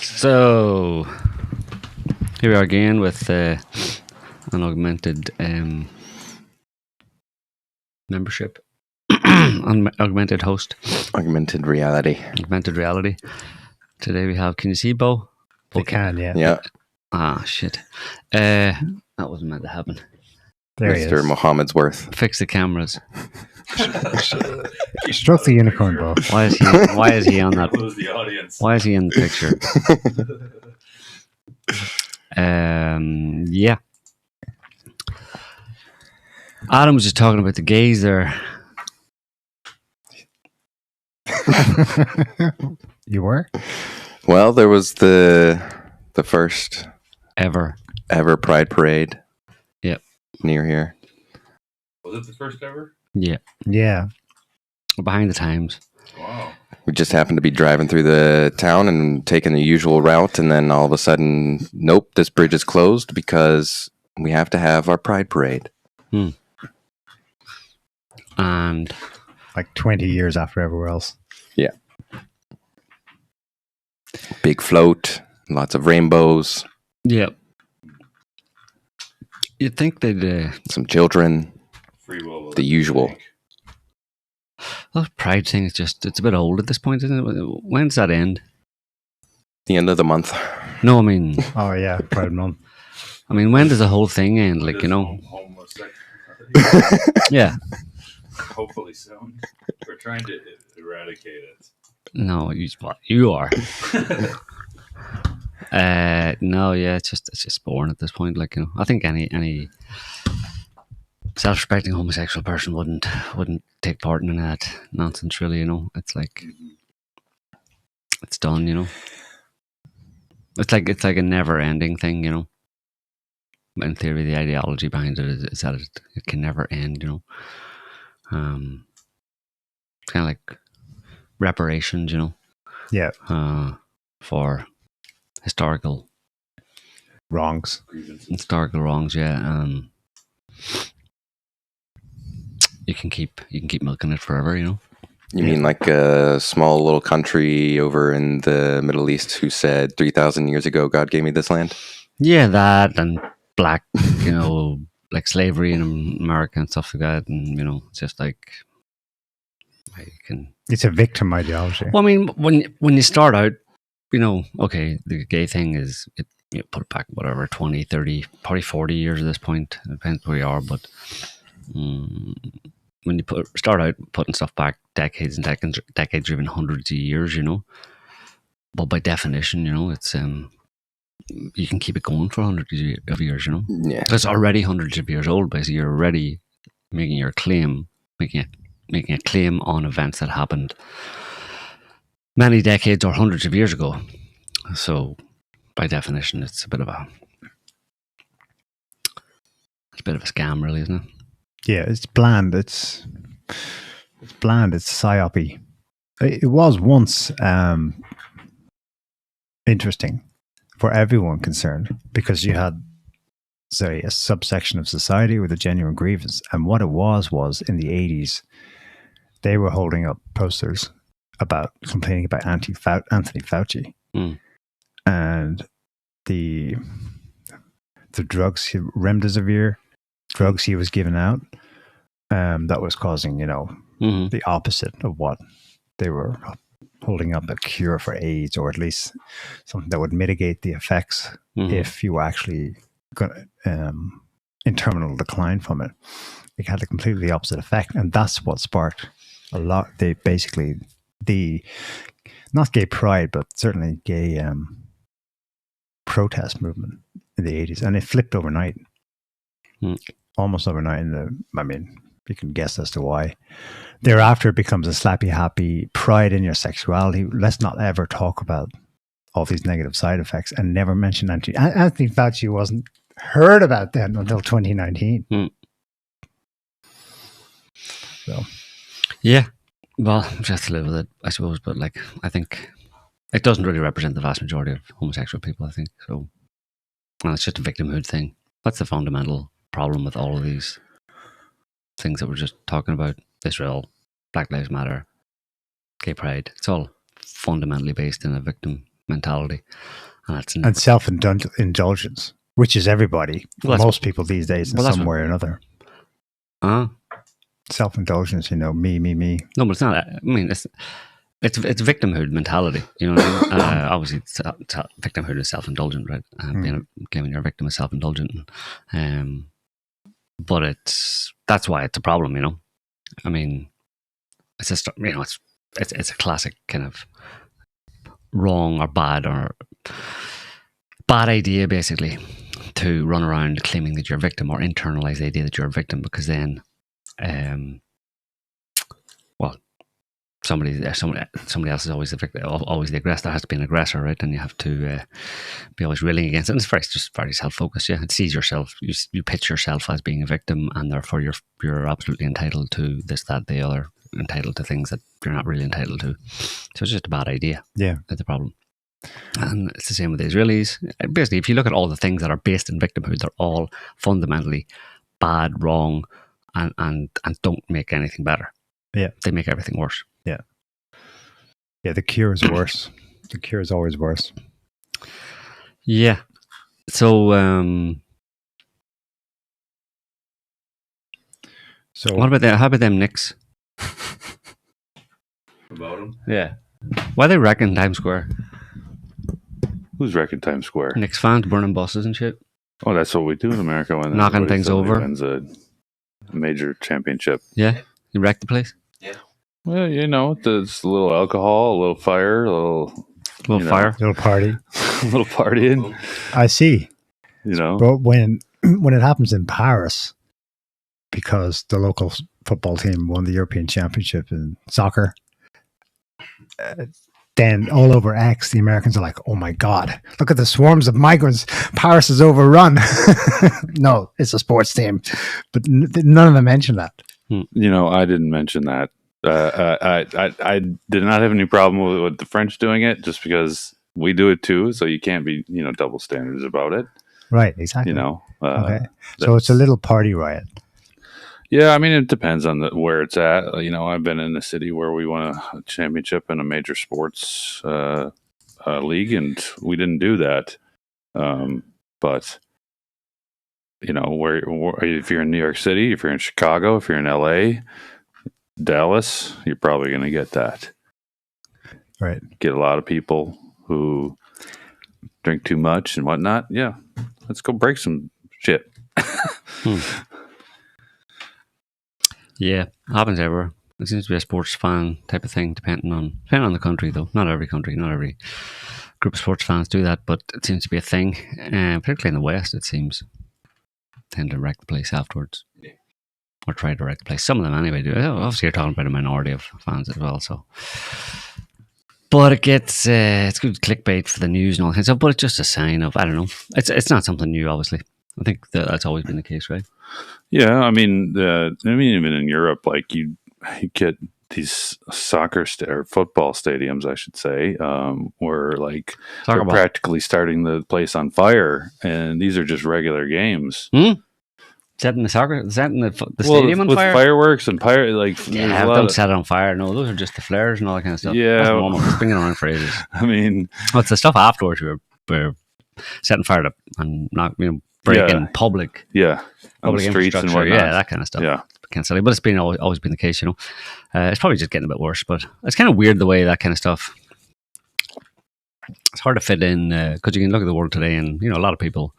So here we are again with an augmented membership, augmented host, augmented reality. Today we have. Can you see Bo? They can, yeah. Yeah. Ah, shit. That wasn't meant to happen. There he Mr. is. Mohammed's worth. Fix the cameras. You struck the unicorn, Bo. Why is he on that? Close the audience. Why is he in the picture? Yeah. Adam was just talking about the gays there. You were? Well, there was the first Ever. Pride Parade. Yep. Near here. Was it the first ever? Yeah. Yeah. We're behind the times. Wow. We just happened to be driving through the town and taking the usual route, and then all of a sudden, nope, this bridge is closed because we have to have our Pride Parade. And Like 20 years after everywhere else. Yeah. Big float, lots of rainbows, yeah. You'd think they'd some children, Free will. the usual. that pride thing is just, it's a bit old at this point, isn't it? When's that end? The end of the month. No, I mean Oh, yeah. Pride Month. when does the whole thing end? Like, you know. Homosexuality. Yeah. Hopefully soon. We're trying to eradicate it. No, you are. No, yeah, it's just boring at this point. Like, I think any self-respecting homosexual person wouldn't take part in that nonsense. Really, it's like it's done. It's like a never-ending thing. In theory, the ideology behind it is that it can never end. It's kind of like reparations. Yeah. For historical Wrongs. wrongs. Yeah. You can keep milking it forever. You mean like a small little country over in the Middle East who said 3,000 years ago, God gave me this land? Yeah, that and black, like slavery in America and stuff like that. And, it's just like, you can. It's a victim ideology. Well, I mean, when you start out, okay, the gay thing is, put it back, whatever, 20, 30, probably 40 years at this point. It depends where you are. But when you start out putting stuff back decades and decades or even hundreds of years, but by definition, it's you can keep it going for hundreds of years, Yeah. It's already hundreds of years old, basically. You're already making a claim on events that happened many decades or hundreds of years ago. So by definition, it's a bit of a scam, really, isn't it? Yeah, it's bland. It's bland. It's psyopy. It was once interesting for everyone concerned because you had, say, a subsection of society with a genuine grievance, and what it was in the 80s, they were holding up posters about complaining about Anthony Fauci and the drugs, remdesivir drugs he was giving out, that was causing, the opposite of what they were holding up, a cure for AIDS, or at least something that would mitigate the effects if you were actually going in terminal decline from it. It had a completely opposite effect, and that's what sparked a lot. They basically not gay pride, but certainly gay protest movement in the 80s, and it flipped overnight. Almost overnight. You can guess as to why. Thereafter, it becomes a slappy happy pride in your sexuality. Let's not ever talk about all these negative side effects and never mention Anthony Fauci wasn't heard about then until 2019. So, yeah, well, just to live with it, I suppose. But I think it doesn't really represent the vast majority of homosexual people. I think so, and it's just a victimhood thing. That's the fundamental problem with all of these things that we're just talking about. Israel, Black Lives Matter, gay pride. It's all fundamentally based in a victim mentality, and self-indulgence, which is everybody, most people these days, in some way or another. Self-indulgence, me. No, but it's not. I mean, it's victimhood mentality. You know what I mean? Obviously, victimhood is self-indulgent, right? Claiming you're a victim is self-indulgent. But that's why it's a problem. I mean, it's just it's a classic kind of wrong or bad idea, basically, to run around claiming that you're a victim or internalize the idea that you're a victim, because then, somebody else is always the victim, always the aggressor. There has to be an aggressor, right? And you have to be always railing against it. And it's just very self-focused. Yeah, it sees yourself. You pitch yourself as being a victim, and therefore you're absolutely entitled to this, that, the other. Entitled to things that you're not really entitled to. So it's just a bad idea. Yeah, that's the problem. And it's the same with the Israelis. Basically, if you look at all the things that are based in victimhood, they're all fundamentally bad, wrong, and don't make anything better. Yeah, they make everything worse. Yeah, the cure is worse. The cure is always worse. Yeah. So what about that? How about them Knicks? About them? Yeah. Why they wrecking Times Square? Who's wrecking Times Square? Knicks fans burning buses and shit. Oh, that's what we do in America when knocking things over. Wins a major championship. Yeah, you wreck the place. Yeah. Well, there's a little alcohol, a little fire, a little Little you know, fire. Little party. a little partying. I see. You know, But when it happens in Paris, because the local football team won the European Championship in soccer, then all over X, the Americans are like, "Oh my God, look at the swarms of migrants! Paris is overrun." No, it's a sports team, but none of them mention that. you know, I didn't mention that. I did not have any problem with the French doing it, just because we do it too. So you can't be, you know, double standards about it. Right? Exactly. You know. Okay. So it's a little party riot. Yeah, I mean, it depends on where it's at. You know, I've been in a city where we won a championship in a major sports league, and we didn't do that. But you know, where if you're in New York City, if you're in Chicago, if you're in LA, Dallas, you're probably going to get that. Right. Get a lot of people who drink too much and whatnot. Yeah, let's go break some shit. Yeah, happens everywhere. It seems to be a sports fan type of thing, depending on the country, though. Not every country, not every group of sports fans do that, but it seems to be a thing. Particularly in the West, it seems. Tend to wreck the place afterwards. Or try to wreck the place. Some of them anyway do. Obviously, you're talking about a minority of fans as well, so. But it gets, it's good clickbait for the news and all that kind of stuff, but it's just a sign of, I don't know. It's not something new, obviously. I think that's always been the case, right? Yeah, I mean, even in Europe, like you get these or football stadiums, I should say, where like they're practically starting the place on fire, and these are just regular games. Setting the stadium on with fire? Fireworks and don't set it on fire. No, those are just the flares and all that kind of stuff. Yeah, that's normal. It's been going on for ages. I mean, it's the stuff afterwards we're setting fire to and not breaking public on the streets and whatnot. Yeah, that kind of stuff. Yeah, can't say, but it's been always been the case. You know, it's probably just getting a bit worse. But it's kind of weird the way that kind of stuff. It's hard to fit in because you can look at the world today, and you know, a lot of people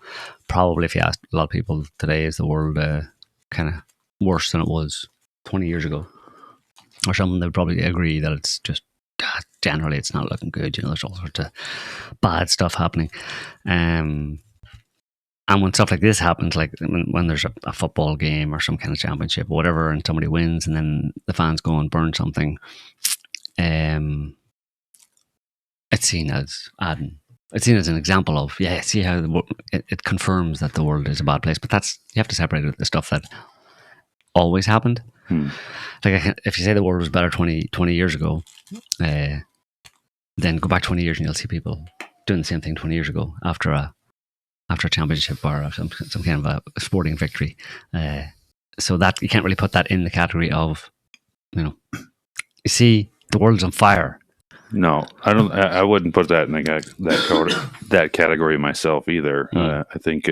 probably, if you ask a lot of people today, is the world kind of worse than it was 20 years ago, or something? They'd probably agree that it's just generally it's not looking good. You know, there's all sorts of bad stuff happening. And when stuff like this happens, like when there's a football game or some kind of championship or whatever, and somebody wins, and then the fans go and burn something, it's seen as an example of, see how it confirms that the world is a bad place. But you have to separate it with the stuff that always happened. Like if you say the world was better 20 years ago, then go back 20 years and you'll see people doing the same thing 20 years ago after a championship or some kind of a sporting victory. So that you can't really put that in the category of, you know, you see the world's on fire. No, I don't. I wouldn't put that in that category myself either. I think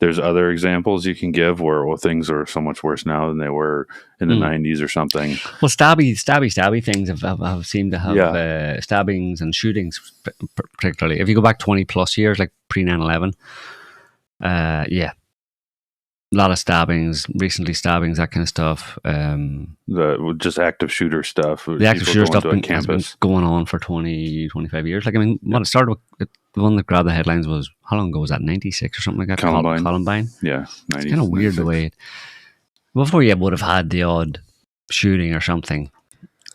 there's other examples you can give where things are so much worse now than they were in the 90s or something. Well, stabby things have seemed to have stabbings and shootings, particularly. If you go back 20 plus years, like pre 9/11, a lot of stabbings, that kind of stuff. The just active shooter stuff. The active shooter stuff has been going on for 20, 25 years. Like, I mean, when it started with, the one that grabbed the headlines was, how long ago was that? 96 or something like that? Columbine. Yeah, 90s. It's kind of weird 96. The way before you would have had the odd shooting or something,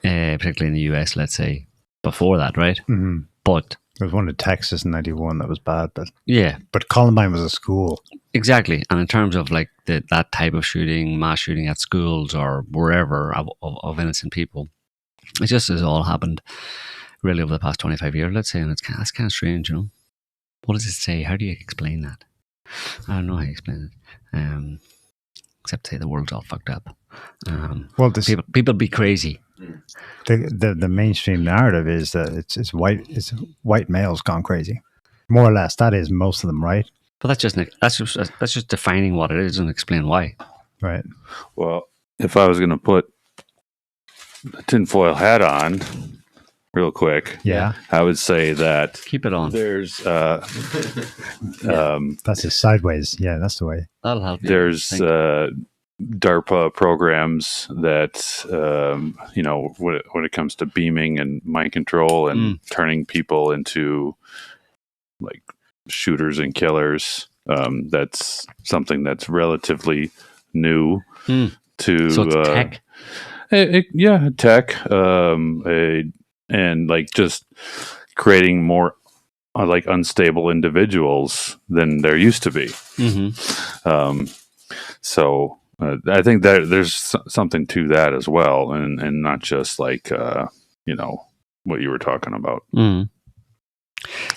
particularly in the US, let's say, before that, right? Mm-hmm. But there was one in Texas in 91 that was bad, but Columbine was a school. Exactly. And in terms of like that type of shooting, mass shooting at schools or wherever of innocent people, it just has all happened really over the past 25 years, let's say, and that's kind of strange, you know. What does it say? How do you explain that? I don't know how you explain it. Except to say the world's all fucked up. People be crazy. The mainstream narrative is that it's white males gone crazy, more or less. That is most of them, right? But that's just defining what it is and explain why. Right. Well, if I was going to put a tinfoil hat on, real quick, I would say that keep it on. There's that's a sideways. Yeah, that's the way. That'll help you. There's DARPA programs that when it comes to beaming and mind control and turning people into like shooters and killers. That's something that's relatively new to So it's tech. Tech, and like just creating more like unstable individuals than there used to be. So I think that there's something to that as well, and not just like what you were talking about.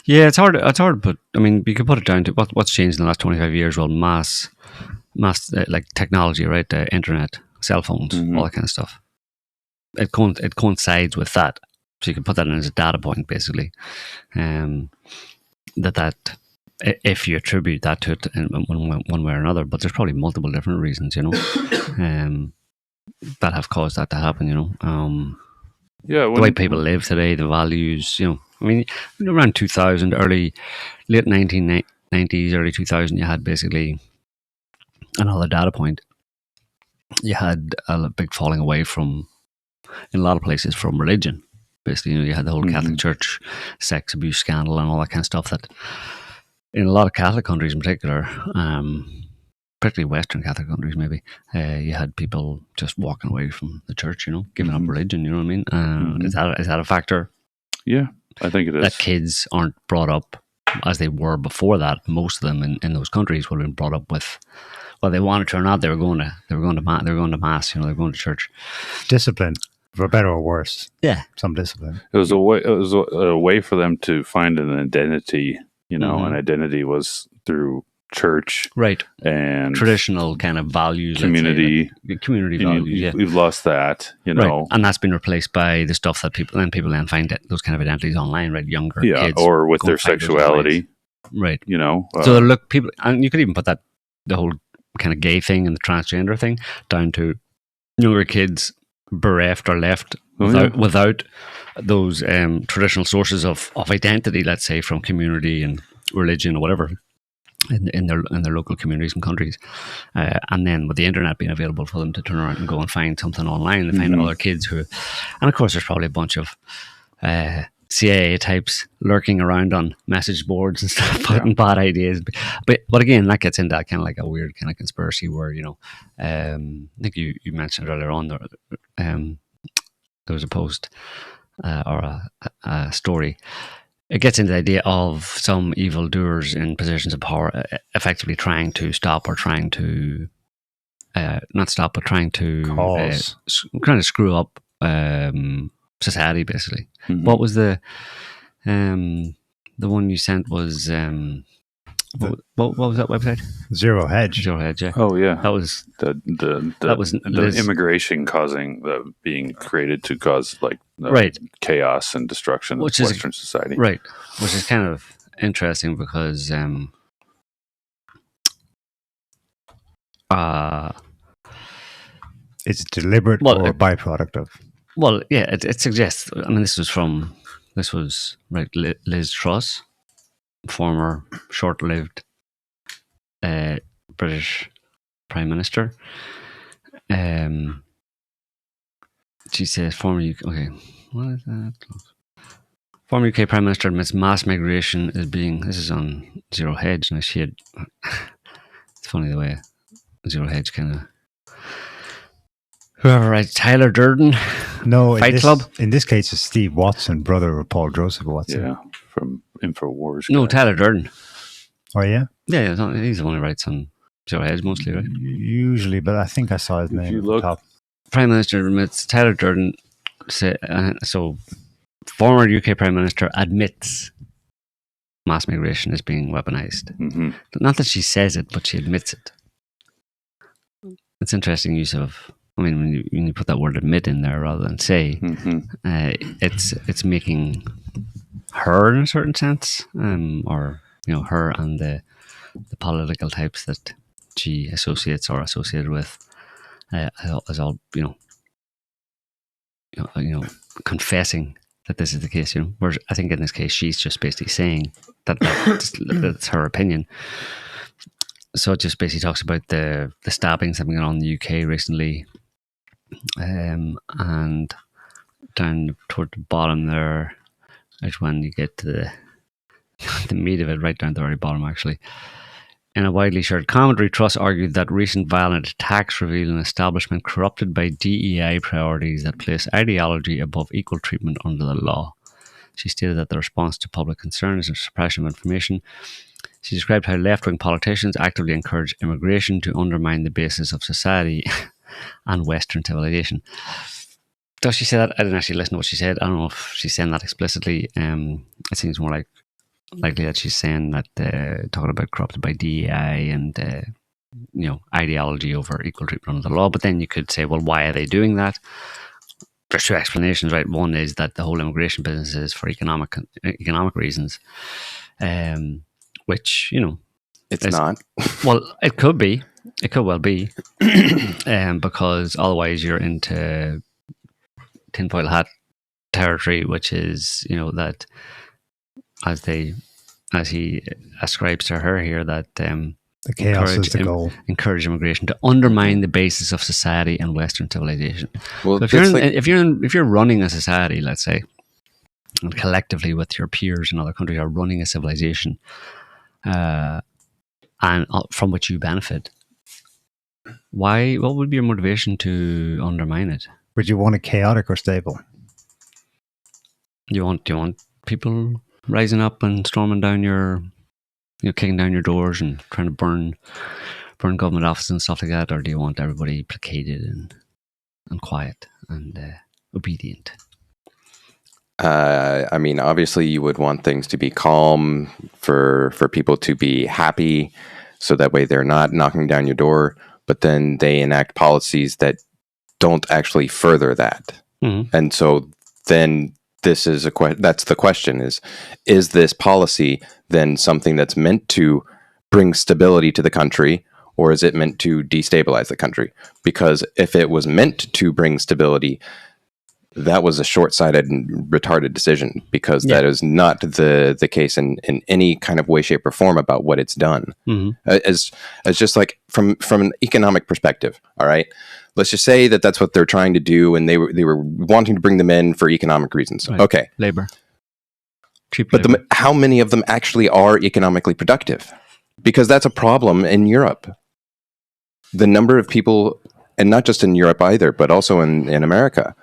Yeah, it's hard. It's hard, but I mean, you could put it down to what's changed in the last 25 years. Well, mass like technology, right? The internet, cell phones, all that kind of stuff. It coincides with that, so you can put that in as a data point, basically. That if you attribute that to it in one way or another, but there's probably multiple different reasons, that have caused that to happen. The way people live today, the values, I mean, around 2000, late 1990s, early 2000, you had basically another data point. You had a big falling away from, in a lot of places, from religion. Basically, you had the whole Catholic Church sex abuse scandal and all that kind of stuff that, in a lot of Catholic countries in particular, particularly Western Catholic countries, maybe, you had people just walking away from the church, giving up religion, you know what I mean? Is that a factor? Yeah, I think it is. That kids aren't brought up as they were before that. Most of them in those countries would have been brought up with, well, they wanted to or not, they were going to mass, they're going to church. Discipline, for better or worse. Yeah, some discipline. It was a way for them to find an identity. An identity was through church, right, and traditional kind of values, community values. Yeah, we've lost that, right. And that's been replaced by the stuff that people then find those kind of identities online, right? Younger kids, or with their sexuality, right? So look, people, and you could even put that the whole kind of gay thing and the transgender thing down to younger kids bereft or left without those traditional sources of identity, let's say from community and religion or whatever in their local communities and countries, and then with the internet being available for them to turn around and go and find something online and find other kids who, and of course there's probably a bunch of CIA types lurking around on message boards and stuff, putting bad ideas. But again, that gets into kind of like a weird kind of conspiracy where, I think you mentioned earlier on there was a post or a story. It gets into the idea of some evildoers in positions of power effectively trying to stop or trying to not stop, but trying to kind of screw up society, basically. What was the one you sent was what was that website? Zero Hedge. Yeah. Oh yeah, that was the immigration being created to cause chaos and destruction of Western society. Right, which is kind of interesting because it's deliberate or a byproduct of. Well, yeah, it suggests. I mean, this was Liz Truss, former short-lived British Prime Minister. She says former UK. Okay, what is that? Former UK Prime Minister admits mass migration is being. This is on Zero Hedge. Now she had. It's funny the way Zero Hedge kind of. Whoever writes Tyler Durden. No, Fight Club. In this case, it's Steve Watson, brother of Paul Joseph Watson. Yeah, from InfoWars. No, Tyler Durden. Oh yeah. Yeah, he's the one who writes on Zero Hedge mostly, right? Usually, but I think I saw his name. If you look, top. Prime Minister admits Tyler Durden. So, former UK Prime Minister admits mass migration is being weaponized. Not that she says it, but she admits it. It's interesting use of. I mean, when you put that word "admit" in there rather than "say," it's making her in a certain sense, or her and the political types that she associates or associated with, as all confessing that this is the case. Whereas I think in this case she's just basically saying that that's her opinion. So it just basically talks about the stabbings that have been going on in the UK recently, and down toward the bottom there is when you get to the meat of it, right down to the very bottom actually. In a widely shared commentary, Truss argued that recent violent attacks reveal an establishment corrupted by DEI priorities that place ideology above equal treatment under the law. She stated that the response to public concern is a suppression of information. She described how left-wing politicians actively encourage immigration to undermine the basis of society and Western civilization. Does she say that? I didn't actually listen to what she said. I don't know if she's saying that explicitly. It seems more likely that she's saying that talking about corrupted by DEI and ideology over equal treatment under the law. But then you could say, well, why are they doing that? There's two explanations, right? One is that the whole immigration business is for economic reasons, which it's not. Well, it could be. It could well be, because otherwise you're into tinfoil hat territory, which is that as he ascribes to her here that the chaos is the goal. Encourage immigration to undermine the basis of society and Western civilization. Well, so if you're running a society, let's say, and collectively with your peers in other countries are running a civilization, and from which you benefit, what would be your motivation to undermine it? Would you want it chaotic or stable? Do you want people rising up and storming down kicking down your doors and trying to burn government offices and stuff like that, or do you want everybody placated and quiet and obedient? I mean, obviously, you would want things to be calm for people to be happy, so that way they're not knocking down your door. But then they enact policies that don't actually further that, and so then this is that's the question: is this policy then something that's meant to bring stability to the country, or is it meant to destabilize the country? Because if it was meant to bring stability, that was a short-sighted and retarded decision, because that is not the case in any kind of way, shape, or form about what it's done. As just like from an economic perspective, all right? Let's just say that that's what they're trying to do, and they were wanting to bring them in for economic reasons. Right. Okay. Labor. Cheap but labor. How many of them actually are economically productive? Because that's a problem in Europe. The number of people, and not just in Europe either, but also in America,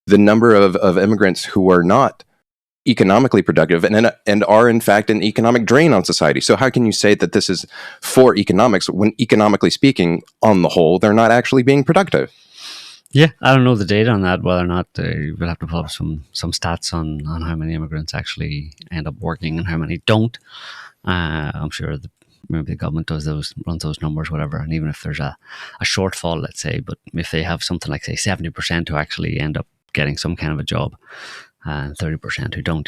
the number of immigrants who are not economically productive and are in fact an economic drain on society. So how can you say that this is for economics when economically speaking, on the whole, they're not actually being productive? Yeah, I don't know the data on that, whether or not we'll have to pull up some stats on how many immigrants actually end up working and how many don't. I'm sure maybe the government runs those numbers, whatever, and even if there's a shortfall, let's say, but if they have something like, say, 70% who actually end up getting some kind of a job, and 30% who don't,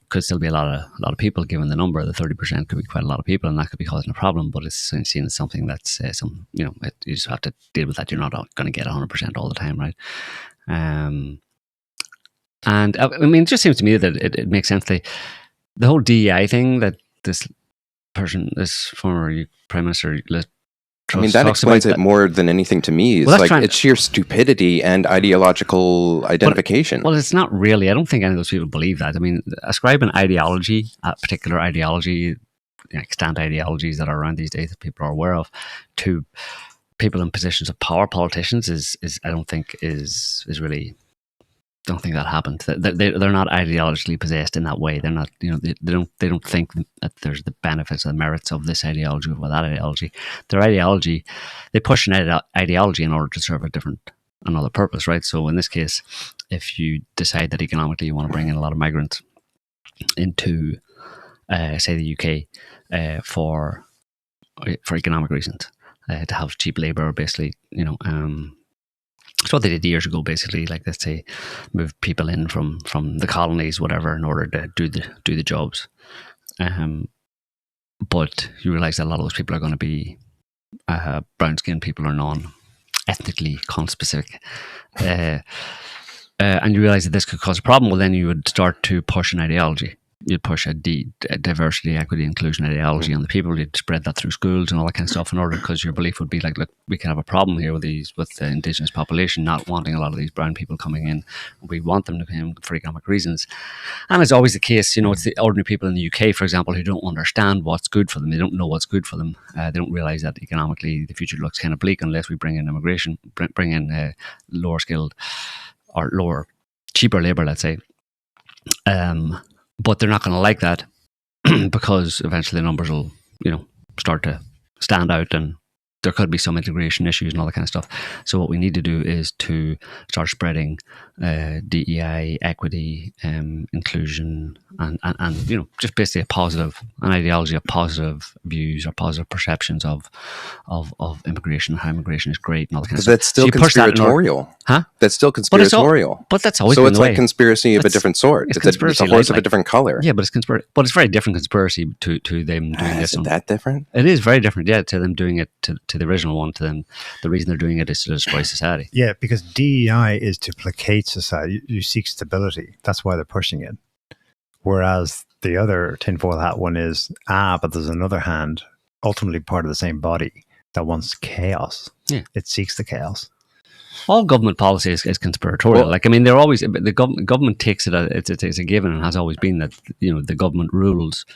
could still be a lot of people. Given the number, the 30% could be quite a lot of people, and that could be causing a problem. But it's seen as something that's you just have to deal with that. You're not going to get 100% all the time, right? And I mean, it just seems to me that it makes sense. The whole DEI thing that this former Prime Minister that explains it more than anything to me. It's sheer stupidity and ideological identification. Well, it's not really. I don't think any of those people believe that. I mean, ascribing ideology, a particular ideology, extant ideologies that are around these days that people are aware of, to people in positions of power, politicians, is I don't think is really. I don't think that happens. They're not ideologically possessed in that way. They're not, they don't think that there's the benefits or the merits of this ideology or that ideology. Their ideology, they push an ideology in order to serve another purpose, right? So in this case, if you decide that economically you want to bring in a lot of migrants into, say, the UK for economic reasons, to have cheap labor, basically, it's what they did years ago, basically. Like, let's say, move people in from the colonies, whatever, in order to do the jobs. But you realise that a lot of those people are going to be brown-skinned people or non-ethnically conspecific. And you realise that this could cause a problem. Well, then you would start to push an ideology. you'd push a diversity, equity, inclusion ideology on the people. You'd spread that through schools and all that kind of stuff in order, because your belief would be like, look, we can have a problem here with the indigenous population not wanting a lot of these brown people coming in. We want them to come for economic reasons. And it's always the case, it's the ordinary people in the UK, for example, who don't understand what's good for them. They don't know what's good for them. They don't realise that economically the future looks kind of bleak unless we bring in immigration, bring in lower skilled or cheaper labour, let's say. But they're not going to like that because eventually the numbers will, start to stand out, and there could be some integration issues and all that kind of stuff. So what we need to do is to start spreading DEI, equity, inclusion, and just basically an ideology of positive views or positive perceptions of immigration, how immigration is great and all that kind of stuff. That's still conspiratorial. Huh? That's still conspiratorial. But that's always so. Been It's the like way. conspiracy of a different sort. It's a horse of a different color. Yeah, but it's but it's very different conspiracy to them doing this. Isn't that different? It is very different. Yeah, to them doing it to the original one. To them, the reason they're doing it is to destroy society. Yeah, because DEI is to placate society. You seek stability. That's why they're pushing it. Whereas the other tinfoil hat one is, but there's another hand, ultimately part of the same body, that wants chaos. Yeah. It seeks the chaos. All government policy is conspiratorial. Well, they're always, the government takes it as it's a given, and has always been that, the government rules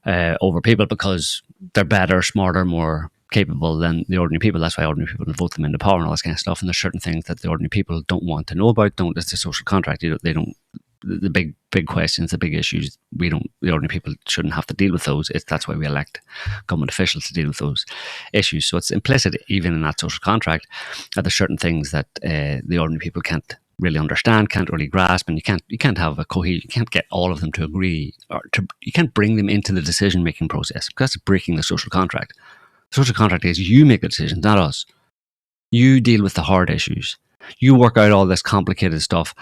over people because they're better, smarter, more capable than the ordinary people. That's why ordinary people vote them into power and all this kind of stuff. And there's certain things that the ordinary people don't want to know about. It's a social contract. They don't. The big questions, the big issues, the ordinary people shouldn't have to deal with those. That's why we elect government officials to deal with those issues. So it's implicit even in that social contract that there's certain things that the ordinary people can't really understand, can't really grasp, and you can't have a cohesion. You can't get all of them to agree, you can't bring them into the decision making process, because that's breaking the social contract. The social contract is you make the decisions, not us. You deal with the hard issues. You work out all this complicated stuff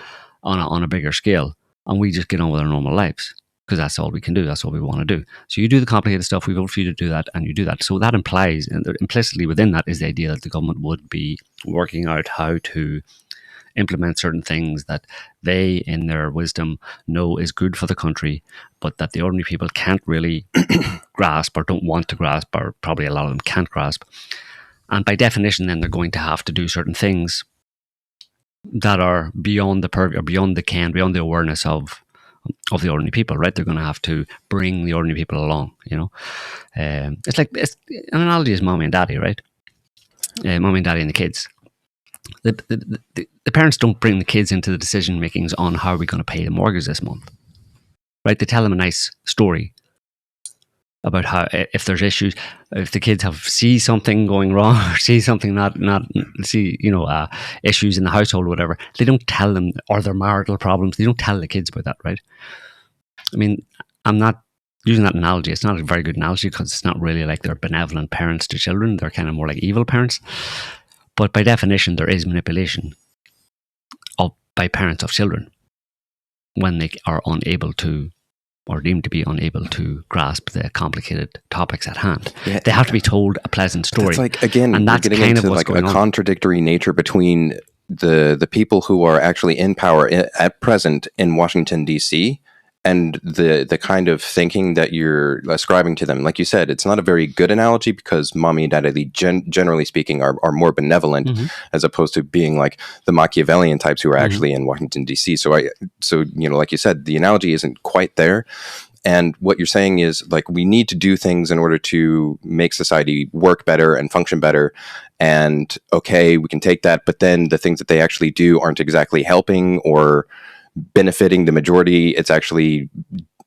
on a bigger scale, and we just get on with our normal lives, because that's all we can do. That's all we want to do. So you do the complicated stuff. We vote for you to do that, and you do that. So that implies, and implicitly within that is the idea that the government would be working out how to implement certain things that they, in their wisdom, know is good for the country, but that the ordinary people can't really grasp, or don't want to grasp, or probably a lot of them can't grasp. And by definition, then they're going to have to do certain things that are beyond the purview, or beyond the ken, beyond the awareness of the ordinary people, right? They're going to have to bring the ordinary people along, It's like, an analogy is mommy and daddy, right? Mommy and daddy and the kids. The parents don't bring the kids into the decision makings on how are we going to pay the mortgage this month, right? They tell them a nice story about how, if there's issues, if the kids see something going wrong, or see something issues in the household or whatever, they don't tell them, or their marital problems, they don't tell the kids about that, right? I mean, I'm not using that analogy. It's not a very good analogy, because it's not really like they're benevolent parents to children. They're kind of more like evil parents. But by definition, there is manipulation by parents of children when they are unable to, or deemed to be unable to, grasp the complicated topics at hand. Yeah, they have to be told a pleasant story. It's like, again, and that's getting kind into of what's like a going on. contradictory nature between the people who are actually in power at present in Washington, D.C., and the kind of thinking that you're ascribing to them. Like you said, it's not a very good analogy, because mommy and daddy, generally speaking, are more benevolent, as opposed to being like the Machiavellian types who are actually in Washington, D.C. So like you said, the analogy isn't quite there. And what you're saying is, like, we need to do things in order to make society work better and function better. And okay, we can take that, but then the things that they actually do aren't exactly helping or benefiting the majority. It's actually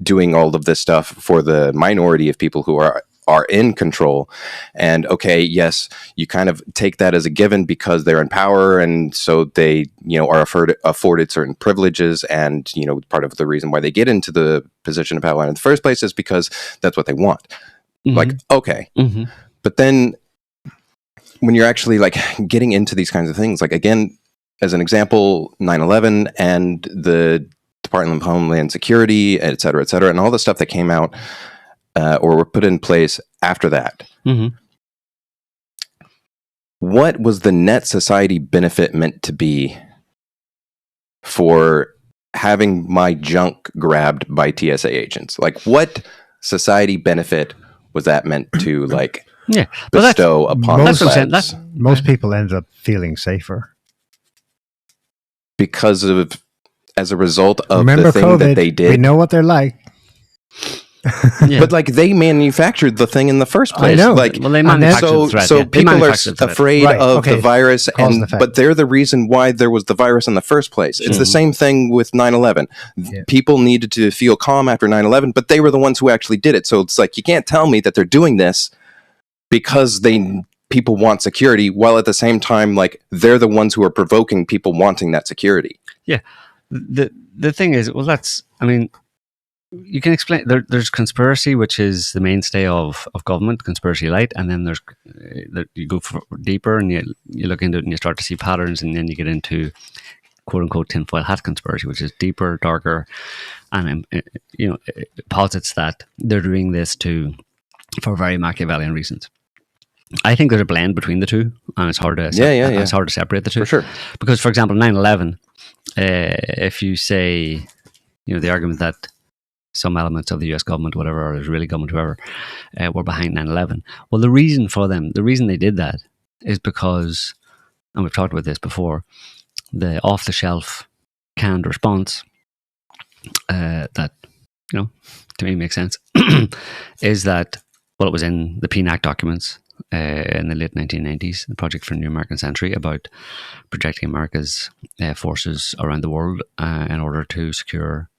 doing all of this stuff for the minority of people who are in control. And okay, yes, you kind of take that as a given because they're in power, and so they are afforded certain privileges, and part of the reason why they get into the position of power in the first place is because that's what they want. Like, okay, but then when you're actually like getting into these kinds of things, like, again, as an example, 9/11 and the Department of Homeland Security, et cetera, and all the stuff that came out or were put in place after that. What was the net society benefit meant to be for having my junk grabbed by TSA agents? Like, what society benefit was that meant to like bestow upon most, plebs? most people ended up feeling safer Because of, as a result of Remember the thing COVID, that they did. we know what they're like. Yeah. But like they manufactured the thing in the first place. I know. Like, Well, they manufactured the threat. so Yeah. They people are manufactured the threat. afraid Right, of okay. the virus, Cause and effect. but they're the reason why there was the virus in the first place. It's the same thing with 9/11. Yeah. People needed to feel calm after 9/11, but they were the ones who actually did it. So it's like you can't tell me that they're doing this because people want security, while at the same time, like they're the ones who are provoking people wanting that security. Yeah. The thing is, well, I mean, you can explain, there's conspiracy, which is the mainstay of government, conspiracy light, and then you go deeper and you look into it and you start to see patterns, and then you get into quote unquote tinfoil hat conspiracy, which is deeper, darker, and it posits that they're doing this for very Machiavellian reasons. I think there's a blend between the two, and it's hard to it's hard to separate the two. For sure. Because, for example, 9/11, if you say, the argument that some elements of the US government, whatever, or Israeli government, whoever, were behind 9/11. Well, the reason they did that is because, and we've talked about this before, the off-the-shelf canned response that, to me makes sense, is that, well, it was in the PNAC documents in the late 1990s, the Project for a New American Century, about projecting America's forces around the world in order to secure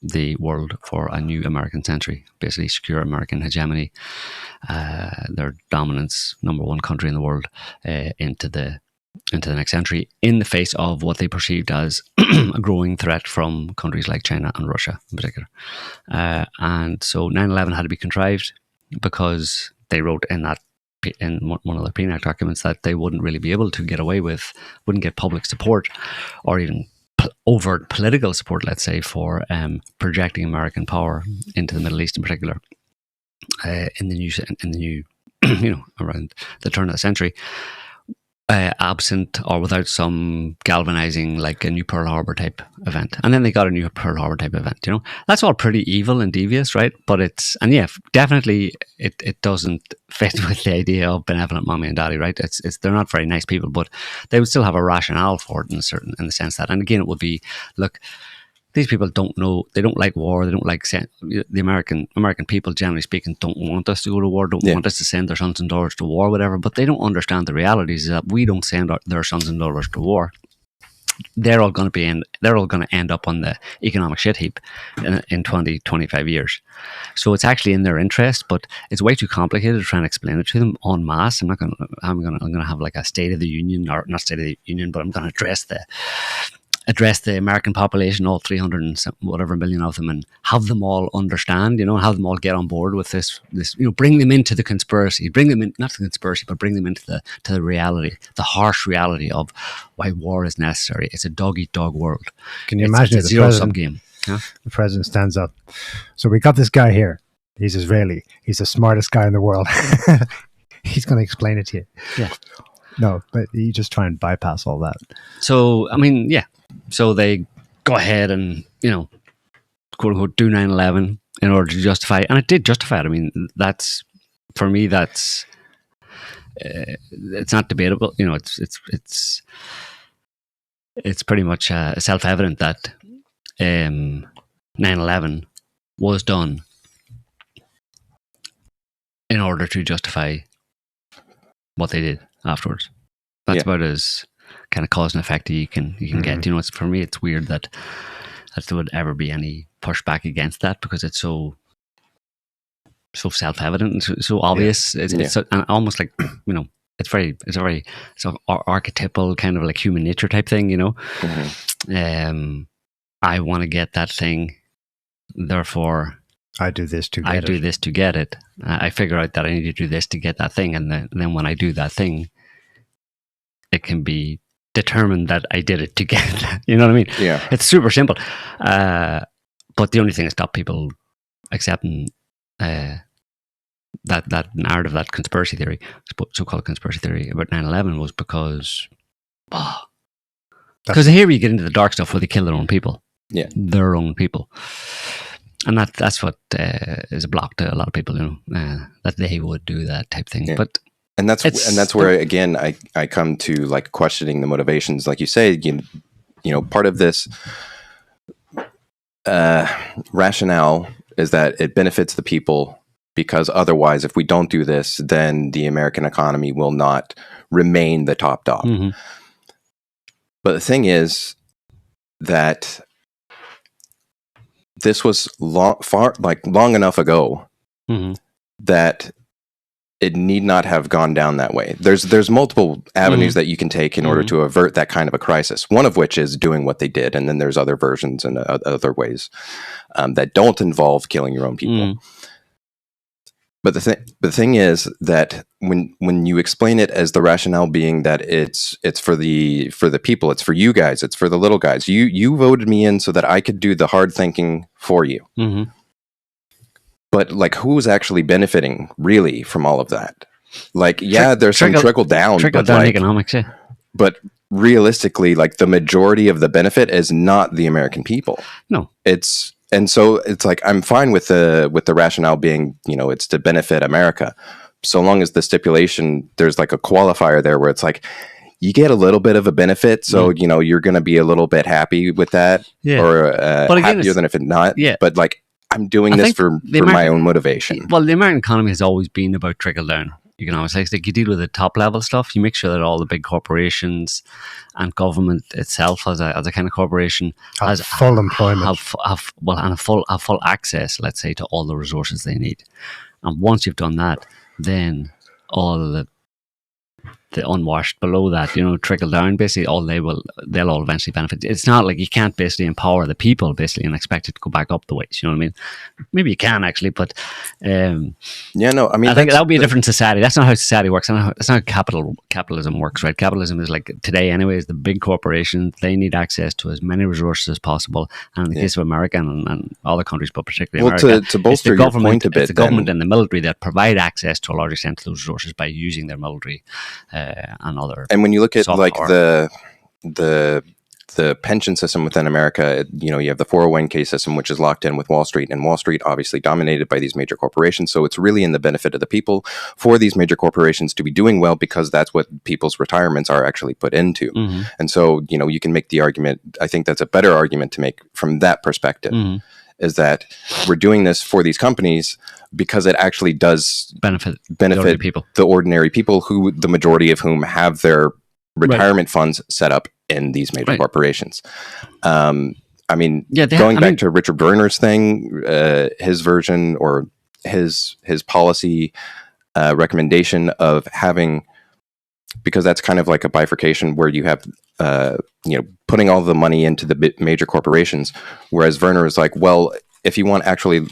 the world for a new American century, basically secure American hegemony, their dominance, number one country in the world, into the next century, in the face of what they perceived as a growing threat from countries like China and Russia in particular. And so 9/11 had to be contrived because they wrote in one of the PNAC documents that they wouldn't really be able to get away with, wouldn't get public support or even overt political support, let's say, for projecting American power into the Middle East in particular, in the new around the turn of the century, absent or without some galvanizing, like a new Pearl Harbor type event. And then they got a new Pearl Harbor type event. That's all pretty evil and devious, right? But definitely it doesn't fit with the idea of benevolent mommy and daddy, right? They're not very nice people, but they would still have a rationale for it in the sense that, and again, it would be, look, these people don't know, they don't like war, they don't like the American people, generally speaking, don't want us to go to war, don't want us to send their sons and daughters to war, whatever, but they don't understand the realities that we don't send their sons and daughters to war. They're all going to end up on the economic shit heap in 20, 25 years. So it's actually in their interest, but it's way too complicated to try and explain it to them en masse. I'm going to have like a State of the Union, or not State of the Union, but I'm going to address the American population, all 300 and whatever million of them, and have them all understand, have them all get on board with this, bring them into the conspiracy, bring them in, not the conspiracy, but bring them into the reality, the harsh reality of why war is necessary. It's a dog-eat-dog world. Can you imagine it's a zero-sum game? Yeah? The president stands up. So we got this guy here. He's Israeli. He's the smartest guy in the world. He's going to explain it to you. Yeah. No, but you just try and bypass all that. So, I mean, yeah. So they go ahead and, quote unquote, do 9/11 in order to justify, and it did justify it. I mean, for me, it's not debatable. It's pretty much self-evident that 9/11 was done in order to justify what they did afterwards. That's about as kind of cause and effect you can get. For me, it's weird that there would ever be any pushback against that, because it's so self-evident and so obvious. It's almost like, it's an archetypal kind of like human nature type thing, I want to get that thing, therefore I do this to get it. I figure out that I need to do this to get that thing, and then when I do that thing, it can be determined that I did it to get that. You know what I mean? Yeah. It's super simple. But the only thing that stopped people accepting that narrative, that conspiracy theory, so-called conspiracy theory about 9/11, was because here you get into the dark stuff where they kill their own people. their own people. And that's what is a block to a lot of people, that they would do that type thing. But and that's where again I come to like questioning the motivations, like you say, part of this rationale is that it benefits the people, because otherwise, if we don't do this, then the American economy will not remain the top dog. Mm-hmm. But the thing is that this was long enough ago Mm-hmm. that it need not have gone down that way. There's multiple avenues that you can take in order to avert that kind of a crisis. One of which is doing what they did, and then there's other versions and other ways that don't involve killing your own people. But the thing is that when you explain it as the rationale being that it's for the people, it's for you guys, it's for the little guys. You voted me in so that I could do the hard thinking for you. Mm-hmm. But like, who's actually benefiting really from all of that? Like, there's some trickle down economics, yeah. But realistically, like, the majority of the benefit is not the American people. No, and so it's like, I'm fine with the rationale being, it's to benefit America, so long as the stipulation, there's like a qualifier there where it's like, you get a little bit of a benefit, so you're going to be a little bit happy with that, or happier than if it not. Yeah. But like, I'm doing this for my own motivation. Well, the American economy has always been about trickle down economics. Like you deal with the top level stuff, you make sure that all the big corporations and government itself as a kind of corporation has full employment, have full access, let's say, to all the resources they need. And once you've done that, then all the unwashed below that, trickle down, basically they'll all eventually benefit. It's not like you can't basically empower the people basically and expect it to go back up the ways, you know what I mean? Maybe you can actually, but I think that would be a different society. That's not how society works. That's not how capitalism works, right? Capitalism is like today anyways, the big corporations, they need access to as many resources as possible. And in the case of America and other countries, but particularly America, to bolster your point a bit, it's the government and the military that provide access to a large extent to those resources by using their military and when you look at like power. the pension system within America, you have the 401k system, which is locked in with Wall Street, and Wall Street obviously dominated by these major corporations. So it's really in the benefit of the people for these major corporations to be doing well, because that's what people's retirements are actually put into. Mm-hmm. And so, you can make the argument, I think that's a better argument to make from that perspective, is that we're doing this for these companies because it actually does benefit the ordinary people, who the majority of whom have their retirement funds set up in these major corporations. Going back to Richard Werner's thing, his version or his policy recommendation of having, because that's kind of like a bifurcation where you have putting all the money into the major corporations, whereas Werner is like, well, if you want actually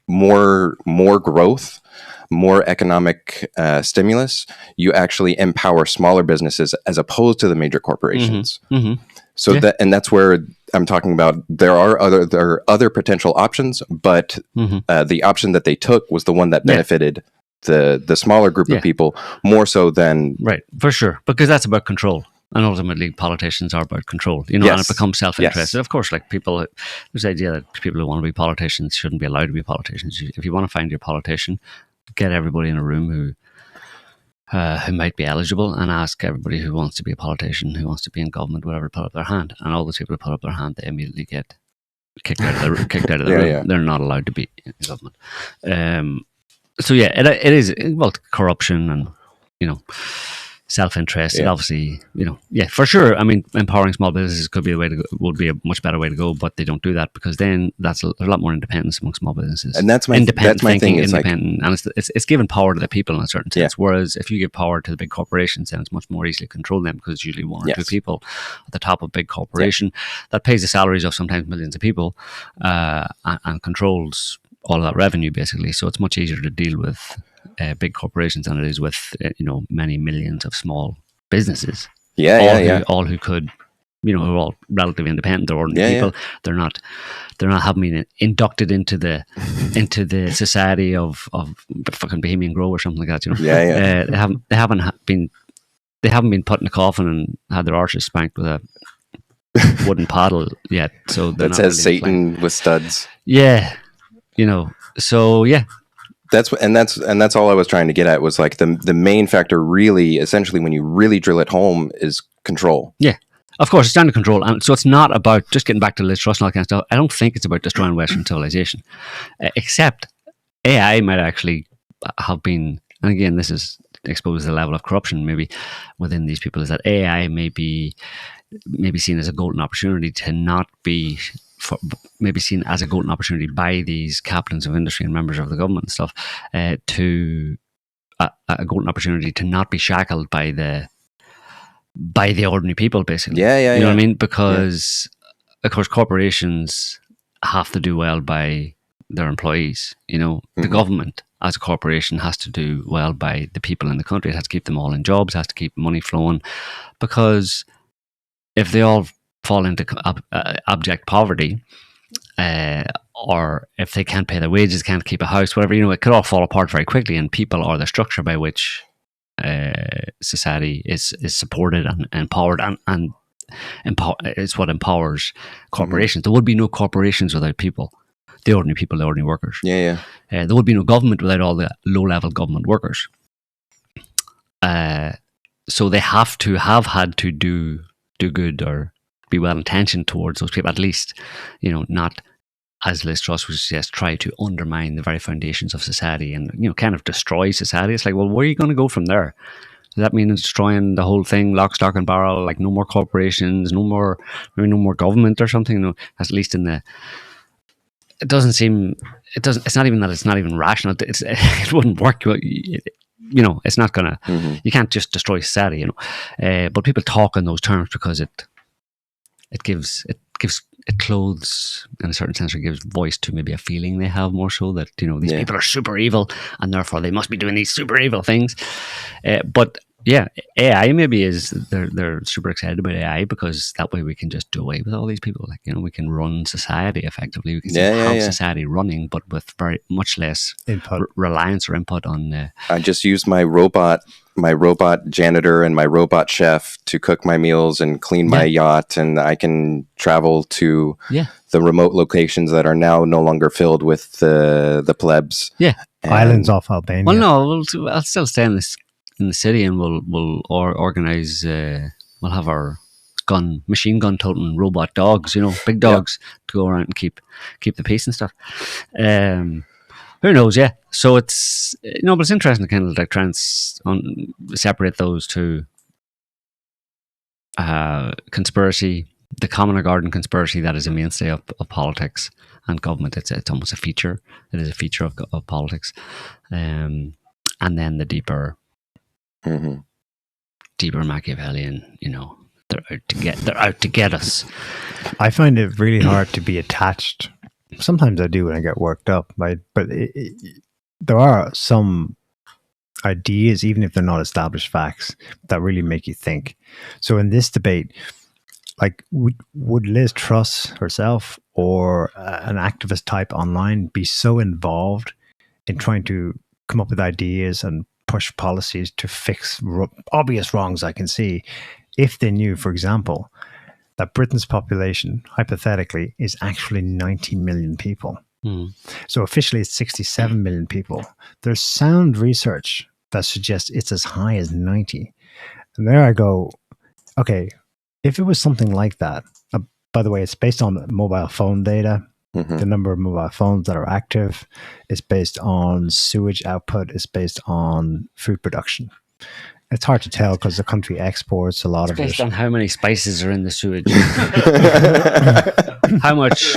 more growth, more economic stimulus, you actually empower smaller businesses as opposed to the major corporations. Mm-hmm. So that's where I'm talking about. There are other potential options, but the option that they took was the one that benefited the smaller group of people more so than for sure, because that's about control. And ultimately, politicians are about control, and it becomes self-interested. Yes. Of course, like people, there's the idea that people who want to be politicians shouldn't be allowed to be politicians. If you want to find your politician, get everybody in a room who might be eligible, and ask everybody who wants to be a politician, who wants to be in government, whatever, to put up their hand. And all those people who put up their hand, they immediately get kicked out of the room. Yeah. They're not allowed to be in government. It is corruption and self-interest, and obviously, for sure. I mean, empowering small businesses would be a much better way to go, but they don't do that, because then there's a lot more independence among small businesses, and that's my thing. Independent, and it's giving power to the people in a certain sense. Whereas if you give power to the big corporations, then it's much more easily control them, because it's usually one or two people at the top of a big corporation that pays the salaries of sometimes millions of people, and controls all of that revenue basically. So it's much easier to deal with big corporations than it is with many millions of small businesses. All who could, who are all relatively independent. They're ordinary people. They're not having been inducted into the society of fucking Bohemian Grove or something like that. They haven't been put in a coffin and had their arches spanked with wooden paddle yet. So that says Satan with studs. Yeah, you know. So yeah, that's all I was trying to get at, was like the main factor, really, essentially, when you really drill it home, is control. Yeah. Of course, it's down to control, and so it's not about just getting back to Liz Truss and all that kind of stuff. I don't think it's about destroying Western civilization, except AI might actually have been. And again, this is exposes the level of corruption maybe within these people. Is that AI may be seen as a golden opportunity to not be. Maybe seen as a golden opportunity by these captains of industry and members of the government and stuff, to a golden opportunity to not be shackled by the ordinary people, basically. You know what I mean? Because of course corporations have to do well by their employees. You know, the government as a corporation has to do well by the people in the country. It has to keep them all in jobs, has to keep money flowing, because if they all fall into abject poverty, or if they can't pay their wages, can't keep a house, whatever, you know, it could all fall apart very quickly. And people are the structure by which society is supported and empowered, and it's what empowers corporations. There would be no corporations without people, the ordinary people, the ordinary workers. There would be no government without all the low-level government workers. So they have had to do good or be well-intentioned towards those people, at least, you know, not, as Liz Truss would suggest, try to undermine the very foundations of society and, you know, kind of destroy society. It's like, well, where are you going to go from there? Does that mean destroying the whole thing, lock, stock, and barrel? Like, no more corporations, no more government or something? No, at least in the. It doesn't seem. It doesn't. It's not even that. It's not even rational. It wouldn't work. You know, it's not gonna. You can't just destroy society. You know, but people talk in those terms because it clothes, in a certain sense, or gives voice to maybe a feeling they have, more so that, you know, these people are super evil and therefore they must be doing these super evil things. But yeah, AI maybe is, they're super excited about AI because that way we can just do away with all these people. Like, you know, we can run society effectively. We can have society running, but with very much less reliance or input on. I just use my robot janitor and my robot chef to cook my meals and clean my yacht, and I can travel to the remote locations that are now no longer filled with the plebs. Islands off Albania. Well, no, I'll still stay in the city, and we'll organize. We'll have our machine gun toting robot dogs, you know, big dogs, to go around and keep the peace and stuff. Who knows? Yeah. So it's, you know, but it's interesting to kind of like try and separate those two. Conspiracy, the common or garden conspiracy that is a mainstay of politics and government. It's almost a feature. It is a feature of politics, and then the deeper Machiavellian. You know, they're out to get us. I find it really hard to be attached. Sometimes I do when I get worked up, right? But there are some ideas, even if they're not established facts, that really make you think. So in this debate, like, would Liz Truss herself or an activist type online be so involved in trying to come up with ideas and push policies to fix obvious wrongs I can see, if they knew, for example, that Britain's population, hypothetically, is actually 90 million people. So officially it's 67 million people. There's sound research that suggests it's as high as 90. And there I go, okay, if it was something like that, by the way, it's based on mobile phone data. The number of mobile phones that are active is based on sewage output, is based on food production. It's hard to tell because the country exports a lot of it. Based on how many spices are in the sewage. How much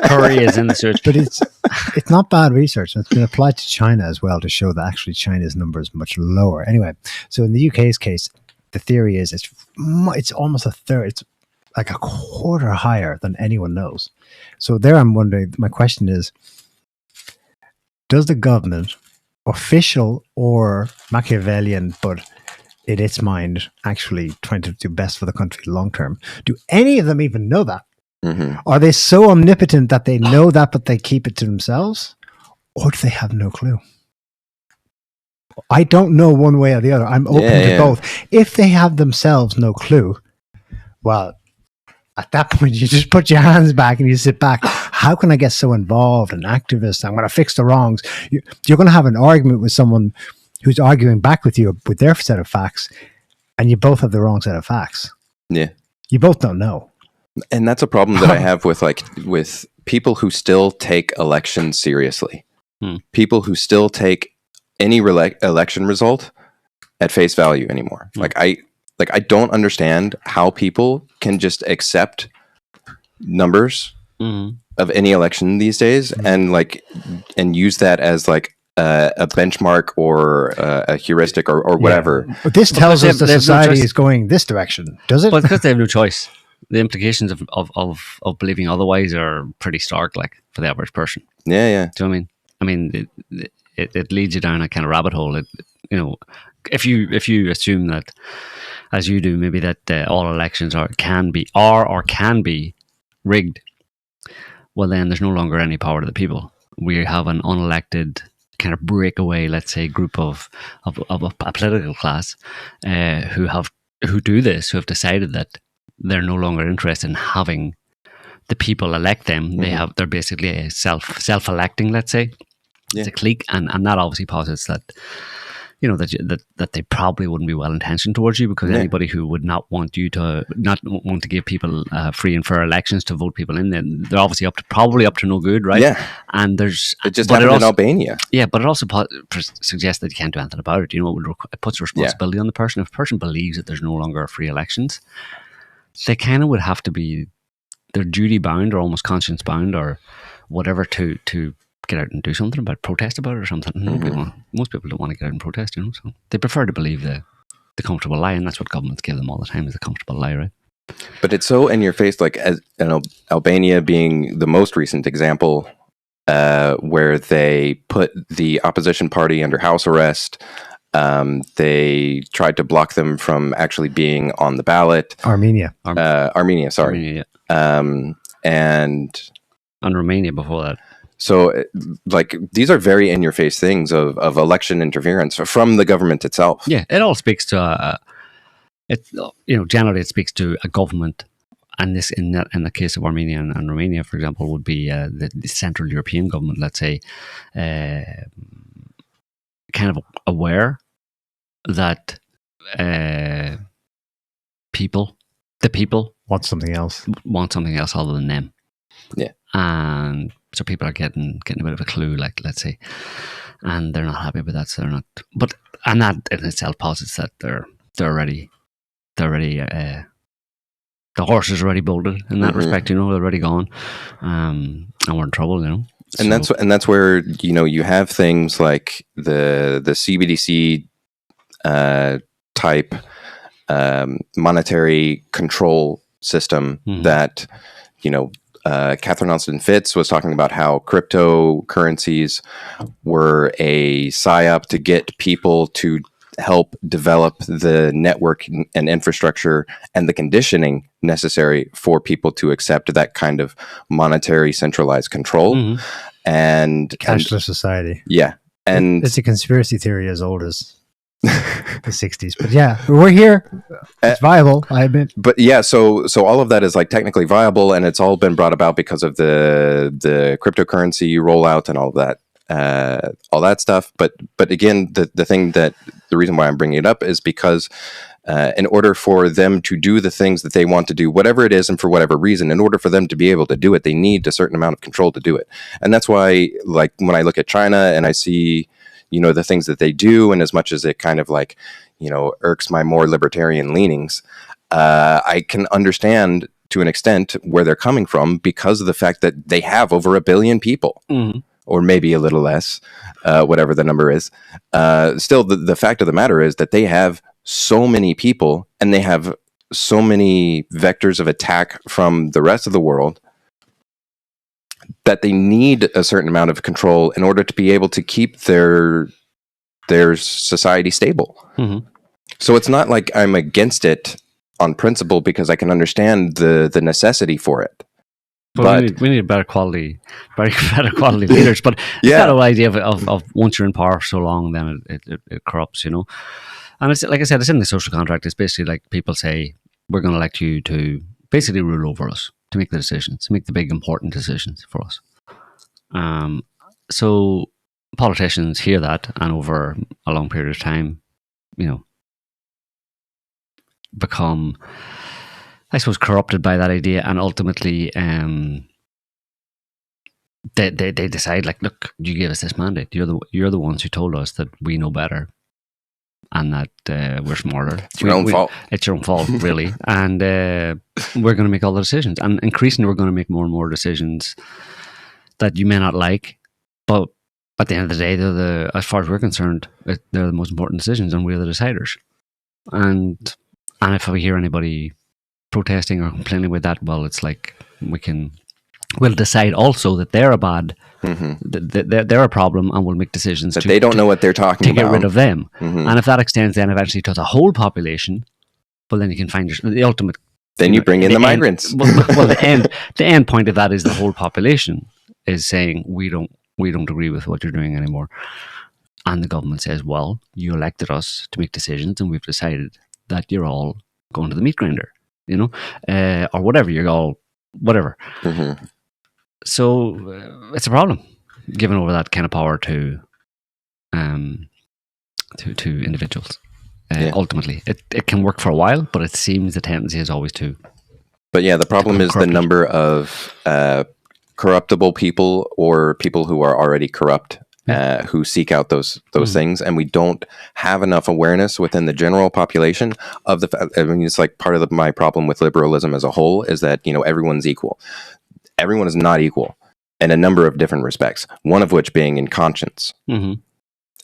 curry is in the sewage. But it's not bad research. It's been applied to China as well to show that actually China's number is much lower. Anyway, so in the UK's case, the theory is it's almost a third. It's like a quarter higher than anyone knows. So there I'm wondering, my question is, does the government, official or Machiavellian, but in its mind actually trying to do best for the country long term, do any of them even know that? Are they so omnipotent that they know that but they keep it to themselves, or do they have no clue? I don't know one way or the other. I'm open to both. If they have themselves no clue, well, At that point, you just put your hands back and you sit back. How can I get so involved and activist? I'm going to fix the wrongs. You're going to have an argument with someone who's arguing back with you with their set of facts, and you both have the wrong set of facts. Yeah. You both don't know. And that's a problem that I have with people who still take elections seriously. People who still take any election result at face value anymore. I don't understand how people can just accept numbers of any election these days and use that as like a benchmark or a heuristic or whatever. Yeah. But this tells us the society is going this direction, does it? But because they have no choice. The implications of believing otherwise are pretty stark, like for the average person. Yeah, yeah. Do you know what I mean? It leads you down a kind of rabbit hole. If you assume that, as you do, maybe that all elections can be rigged, well, then there's no longer any power to the people. We have an unelected kind of breakaway, let's say, group of a political class who do this, who have decided that they're no longer interested in having the people elect them. They're basically a self-electing, let's say. It's a clique, and that obviously posits that that they probably wouldn't be well intentioned towards you, because anybody who would not want to give people free and fair elections to vote people in, then they're obviously probably up to no good, right? Yeah. And it just happened in Albania. Yeah, but it also suggests that you can't do anything about it. It puts responsibility on the person. If a person believes that there's no longer free elections, they kind of would have to be, they're duty bound or almost conscience bound or whatever to get out and do something about, protest about it or something. Most people don't want to get out and protest, so they prefer to believe the comfortable lie, and that's what governments give them all the time, is the comfortable lie, right? But it's so in your face, like as Albania being the most recent example, where they put the opposition party under house arrest. They tried to block them from actually being on the ballot. Armenia, sorry. And Romania before that. So, like, these are very in-your-face things of election interference from the government itself. Yeah, it all speaks to generally it speaks to a government, and this in the case of Armenia and Romania, for example, would be the Central European government, let's say, kind of aware that the people want something else other than them. Yeah, and so people are getting a bit of a clue, like, let's say, and they're not happy with that. So they're not. And that in itself posits that they're already the horse is already bolted in that respect. They're already gone, and we're in trouble. And that's where you have things like the CBDC type monetary control system that Catherine Austin Fitts was talking about how cryptocurrencies were a psyop to get people to help develop the network and infrastructure and the conditioning necessary for people to accept that kind of monetary centralized control and cashless society. Yeah. And it's a conspiracy theory as old as the 60s, but yeah, we're here. It's viable, I admit. But yeah, so all of that is like technically viable, and it's all been brought about because of the cryptocurrency rollout and all that stuff. But again, the reason why I'm bringing it up is because in order for them to do the things that they want to do, whatever it is, and for whatever reason, in order for them to be able to do it, they need a certain amount of control to do it. And that's why, like, when I look at China and I see the things that they do, and as much as it kind of like, irks my more libertarian leanings, I can understand to an extent where they're coming from, because of the fact that they have over 1 billion people, or maybe a little less, whatever the number is. Still, the fact of the matter is that they have so many people, and they have so many vectors of attack from the rest of the world, that they need a certain amount of control in order to be able to keep their society stable. So it's not like I'm against it on principle, because I can understand the necessity for it. But we need better quality leaders. But it's that whole idea of once you're in power for so long, then it corrupts, And it's like I said, it's in the social contract. It's basically like people say, we're going to elect you to basically rule over us, to make the decisions, to make the big important decisions for us. So politicians hear that, and over a long period of time, become, I suppose, corrupted by that idea, and ultimately they decide, like, look, you gave us this mandate. You're the ones who told us that we know better and that we're smarter. It's your own fault. It's your own fault, really. And we're going to make all the decisions. And increasingly, we're going to make more and more decisions that you may not like. But at the end of the day, as far as we're concerned, they're the most important decisions, and we're the deciders. And if we hear anybody protesting or complaining about that, well, it's like we'll decide also that they're a bad, they're a problem, and we'll make decisions that they don't know what they're talking about to get rid of them. And if that extends then eventually to the whole population, well, then you can find the ultimate. Then you bring in the migrants. Well, the end point of that is the whole population is saying we don't agree with what you're doing anymore, and the government says, well, you elected us to make decisions, and we've decided that you're all going to the meat grinder, or whatever, you're all whatever. So it's a problem giving over that kind of power to individuals. Ultimately, it can work for a while, but it seems the tendency is always to. But yeah, the problem is the number of corruptible people, or people who are already corrupt, who seek out those things, and we don't have enough awareness within the general population of the. I mean, it's like part of my problem with liberalism as a whole is that everyone's equal. Everyone is not equal in a number of different respects. One of which being in conscience, and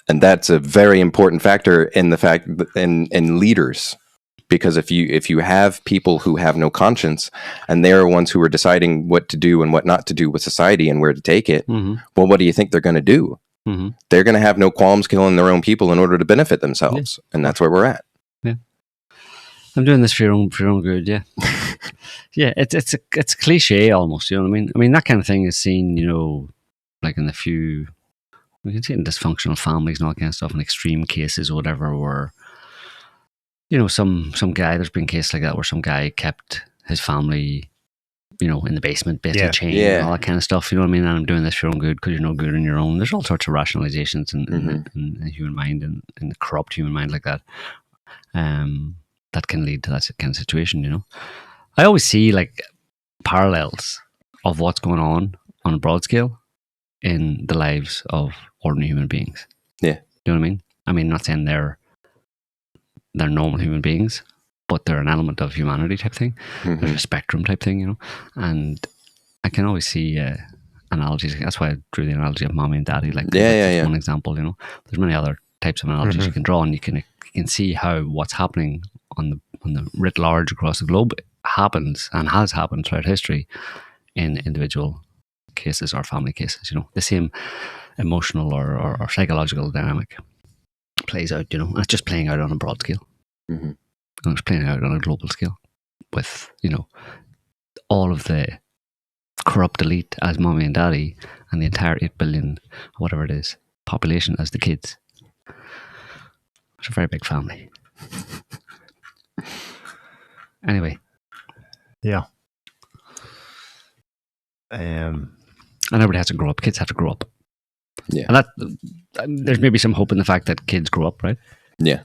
that's a very important factor in the fact in leaders. Because if you have people who have no conscience, and they're ones who are deciding what to do and what not to do with society and where to take it, well, what do you think they're going to do? They're going to have no qualms killing their own people in order to benefit themselves, and that's where we're at. Yeah, I'm doing this for your own good. Yeah, yeah. It's a cliche almost. You know what I mean? I mean, that kind of thing is seen, like in the few. We can see it in dysfunctional families and all that kind of stuff, in extreme cases or whatever, where. Some guy, there's been cases like that where some guy kept his family, in the basement, basically chained and all that kind of stuff. You know what I mean? And I'm doing this for your own good because you're no good on your own. There's all sorts of rationalizations in the human mind and in the corrupt human mind like that, that can lead to that kind of situation. I always see like parallels of what's going on a broad scale in the lives of ordinary human beings. Yeah. You know what I mean? I mean, I'm not saying they're normal human beings, but they're an element of humanity type thing. There's a spectrum type thing, and I can always see analogies. That's why I drew the analogy of mommy and daddy. Like, that's one example. There's many other types of analogies you can draw, and you can see how what's happening on the writ large across the globe happens and has happened throughout history in individual cases or family cases. The same emotional or psychological dynamic plays out, and it's just playing out on a broad scale. And it's playing out on a global scale with, all of the corrupt elite as mommy and daddy, and the entire 8 billion, whatever it is, population as the kids. It's a very big family. Anyway. Yeah. And everybody has to grow up. Kids have to grow up. Yeah. And there's maybe some hope in the fact that kids grow up, right? Yeah.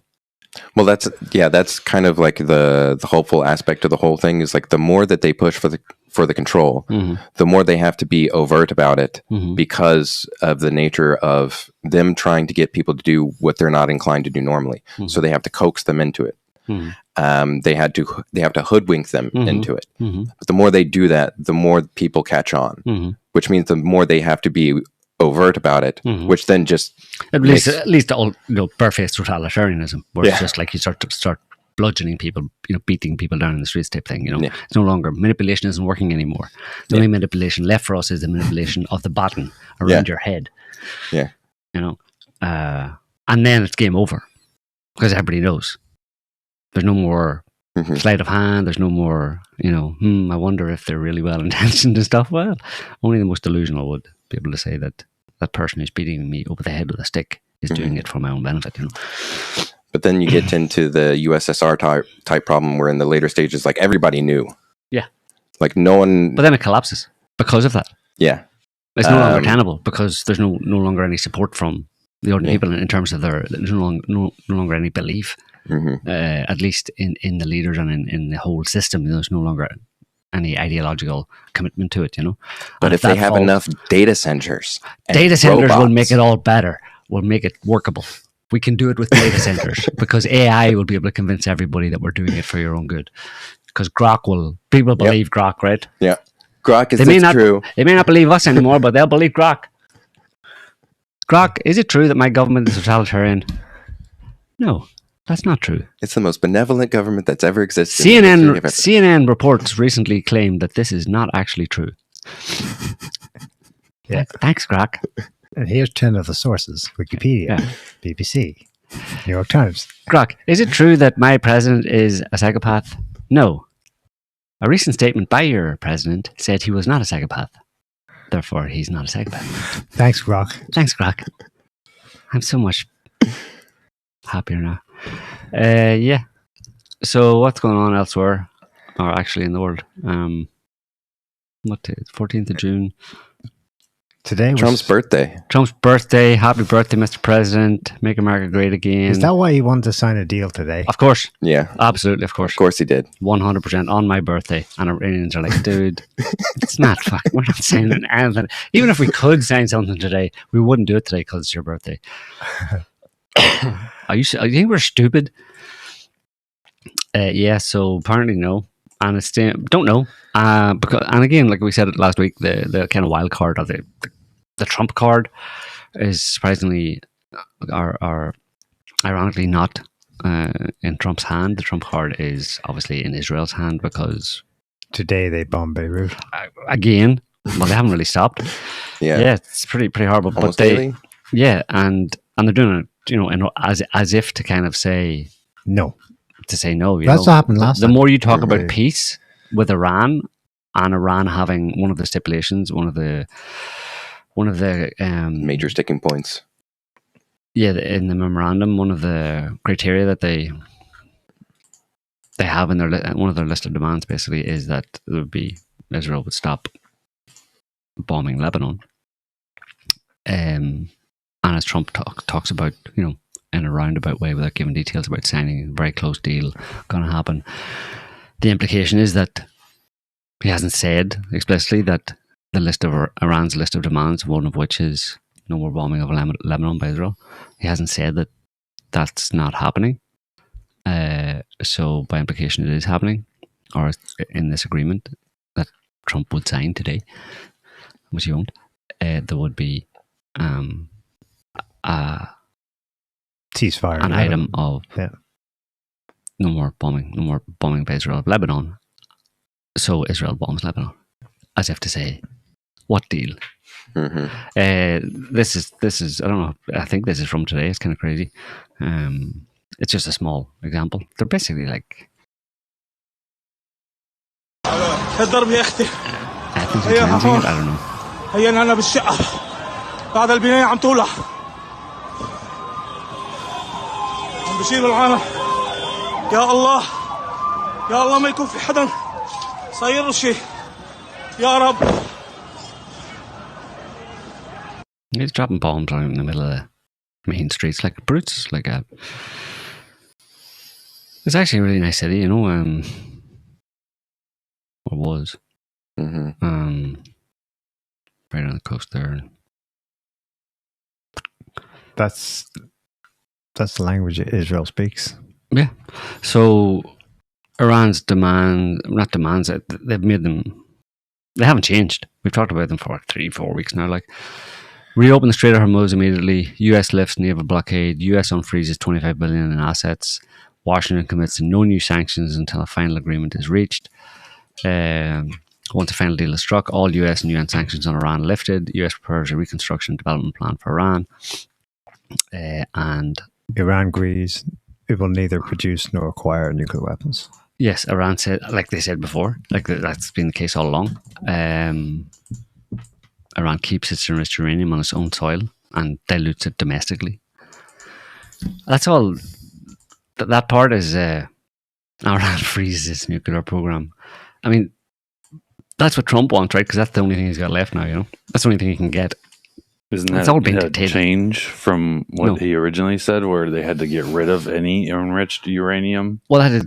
Well, that's kind of like the hopeful aspect of the whole thing is like the more that they push for the control, the more they have to be overt about it because of the nature of them trying to get people to do what they're not inclined to do normally. So they have to coax them into it. They have to hoodwink them into it. But the more they do that, the more people catch on, which means the more they have to be overt about it, which then just at least all barefaced totalitarianism, where it's just like you start bludgeoning people, beating people down in the streets type thing. It's no longer manipulation isn't working anymore. The only manipulation left for us is the manipulation of the baton around your head. Yeah, and then it's game over because everybody knows there's no more sleight of hand. There's no more, I wonder if they're really well intentioned and stuff. Well, only the most delusional would be able to say that that person who's beating me over the head with a stick is doing it for my own benefit. But then you get into the USSR type problem where in the later stages, like everybody knew. Yeah. Like no one. But then it collapses because of that. Yeah. It's no longer tenable because there's no longer any support from the ordinary people in terms of there's no longer any belief, at least in the leaders and in the whole system. There's no longer any ideological commitment to it, But if they have enough data centers, and data centers will robots- make it all better. Will make it workable. We can do it with data centers because AI will be able to convince everybody that we're doing it for your own good. Because people believe Grok, right? Yeah. Grok is true. They may not believe us anymore, but they'll believe Grok. Grok, is it true that my government is totalitarian? No, that's not true. It's the most benevolent government that's ever existed. in the history of everything. CNN reports recently claimed that this is not actually true. Yeah. Thanks, Grok. And here's 10 of the sources: Wikipedia, BBC, New York Times. Grok, is it true that my president is a psychopath? No. A recent statement by your president said he was not a psychopath. Therefore, he's not a psychopath. Thanks, Grok. Thanks, Grok. I'm so much happier now. Yeah. So what's going on elsewhere, or actually in the world? What day? 14th of June. Today was Trump's birthday. Trump's birthday. Happy birthday, Mr. President. Make America great again. Is that why you wanted to sign a deal today? Of course. Yeah. Absolutely, of course. Of course he did. 100% on my birthday. And Iranians are like, dude, it's not fucking, we're not signing anything. Even if we could sign something today, we wouldn't do it today because it's your birthday. Are you think we're stupid? Yeah, so apparently no. And it's don't know. Because, and again, like we said it last week, the kind of wild card of the Trump card is surprisingly are ironically not in Trump's hand. The Trump card is obviously in Israel's hand because Today they bombed Beirut. again, well, they haven't really stopped. Yeah. Yeah, it's pretty horrible. Almost but daily. and they're doing it, as if to kind of say No. no. That's what happened last The time. more you talk about Right. peace with Iran, and Iran having one of the stipulations, one of the Major sticking points. in the memorandum, one of the criteria that they have in one of their list of demands basically is that Israel would stop bombing Lebanon. And as Trump talks about, in a roundabout way without giving details about signing a very close deal going to happen, the implication is that he hasn't said explicitly that the list of Iran's list of demands, one of which is no more bombing of Lebanon by Israel, he hasn't said that that's not happening. So by implication, it is happening, or in this agreement that Trump would sign today, which he won't. There would be Ceasefire. an item of Yeah. no more bombing by Israel of Lebanon. So Israel bombs Lebanon, as if to say, what deal? Hmm. This is I don't know. I think this is from today. It's kind of crazy. It's just a small example. They're basically like الضرب يا اختي ethnically cleansing it. I don't know. هيا انا بالشقه بعد البنايه عم تولع عم بشيلوا العالم يا الله يا الله ما يكون في حدا صاير له شيء يا رب. He's dropping bombs out in the middle of the main streets like brutes. It's actually a really nice city, or was. Hmm. Right on the coast there. That's the language Israel speaks. Yeah. So Iran's not demands, they've made them, they haven't changed. We've talked about them for 3-4 weeks now. Like, reopen the Strait of Hormuz immediately. US lifts naval blockade. US unfreezes $25 billion in assets. Washington commits to no new sanctions until a final agreement is reached. Once a final deal is struck, all US and UN sanctions on Iran lifted. US prepares a reconstruction and development plan for Iran. And Iran agrees it will neither produce nor acquire nuclear weapons. yes, Iran said, like they said before, like that's been the case all along. Iran keeps its enriched uranium on its own soil and dilutes it domestically. That's all. That part is Iran freezes its nuclear program. I mean, That's what Trump wants, right? Because that's the only thing he's got left now. That's the only thing he can get. Isn't It's that all been a dictated. change from what No. he originally said, where they had to get rid of any enriched uranium? Well,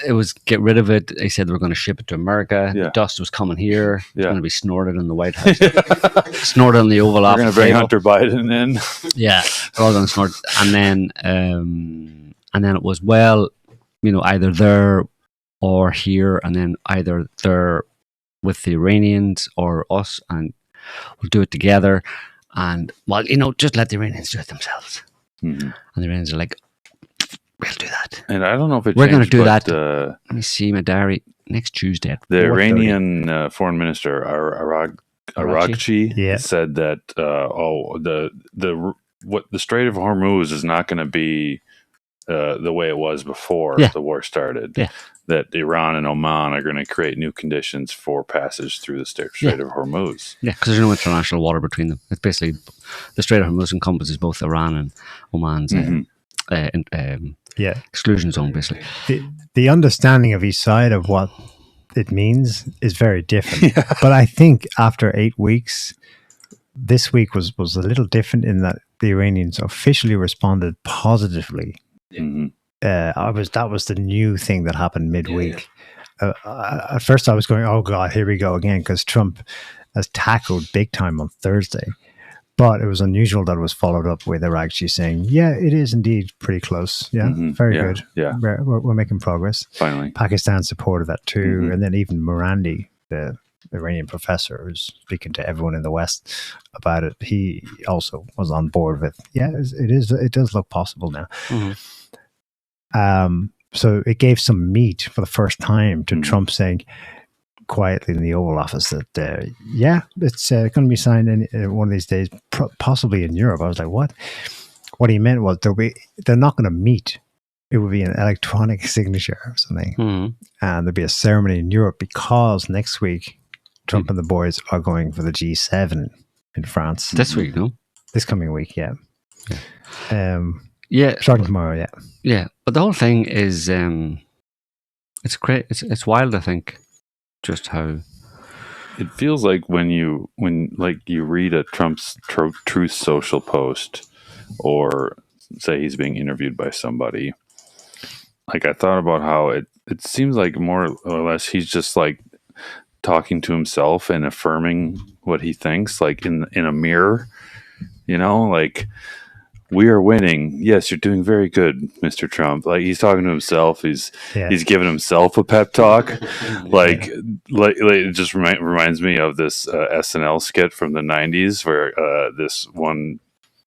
it was get rid of it. They said they were going to ship it to America. Yeah. The dust was coming here. It's Yeah. going to be snorted in the White House. Snorted on the Oval We're Office. going to bring table. Hunter Biden in. Yeah, they're all going to snort. And then it was, well, either there or here, and then either there with the Iranians or us, and we'll do it together. And, well, just let the Iranians do it themselves. Mhm. And the Iranians are like, we'll do that. And I don't know if it We're gonna changed, do but, that. Let me see my diary. Next Tuesday at the 4:30. Iranian foreign minister Arakchi Yeah. said that the Strait of Hormuz is not going to be the way it was before Yeah. the war started. Yeah. That Iran and Oman are going to create new conditions for passage through the Strait of Hormuz. Yeah, because there's no international water between them. It's basically the Strait of Hormuz encompasses both Iran and Oman's Yeah. exclusion zone, basically. The understanding of each side of what it means is very different. But I think after 8 weeks, this week was a little different in that the Iranians officially responded positively. Mhm. That was the new thing that happened midweek. At first, I was going, "Oh God, here we go again," because Trump has tackled big time on Thursday. But it was unusual that it was followed up with Aragchi saying, "Yeah, it is indeed pretty close. Yeah, Mhm. very Yeah, good. yeah. We're making progress." Finally. Pakistan supported that too, Mhm. and then even Morandi, the Iranian professor who's speaking to everyone in the West about it, he also was on board with, "Yeah, it does look possible now." So it gave some meat for the first time to Mhm. Trump saying quietly in the Oval Office that, yeah, it's going to be signed in one of these days, possibly in Europe. I was like, what? What he meant was they're not going to meet. It would be an electronic signature or something. Mhm. And there'd be a ceremony in Europe because next week, Trump and the boys are going for the G7 in France. This week, no? This coming week, yeah. Yeah, Starting tomorrow, yeah. yeah. But the whole thing is, it's great. It's wild, I think, just how. It feels like when you read a Trump's Truth Social post, or say he's being interviewed by somebody. Like, I thought about how it seems like more or less he's just like talking to himself and affirming what he thinks, like in a mirror, like, we are winning. Yes, you're doing very good, Mr. Trump. Like, he's talking to himself. He's giving himself a pep talk. like it just reminds me of this SNL skit from the 90s where this one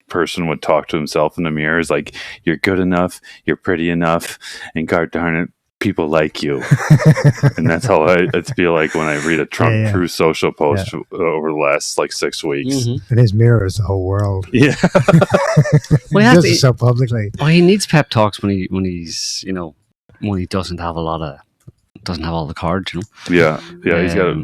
person would talk to himself in the mirror. It's like, you're good enough, you're pretty enough, and God darn it, people like you. And that's how I feel like when I read a Trump Truth Social post over the last 6 weeks. And his mirror is the whole world. Yeah. Well, he does it so publicly. Oh, he needs pep talks when he's when he doesn't have all the cards. Yeah. He's got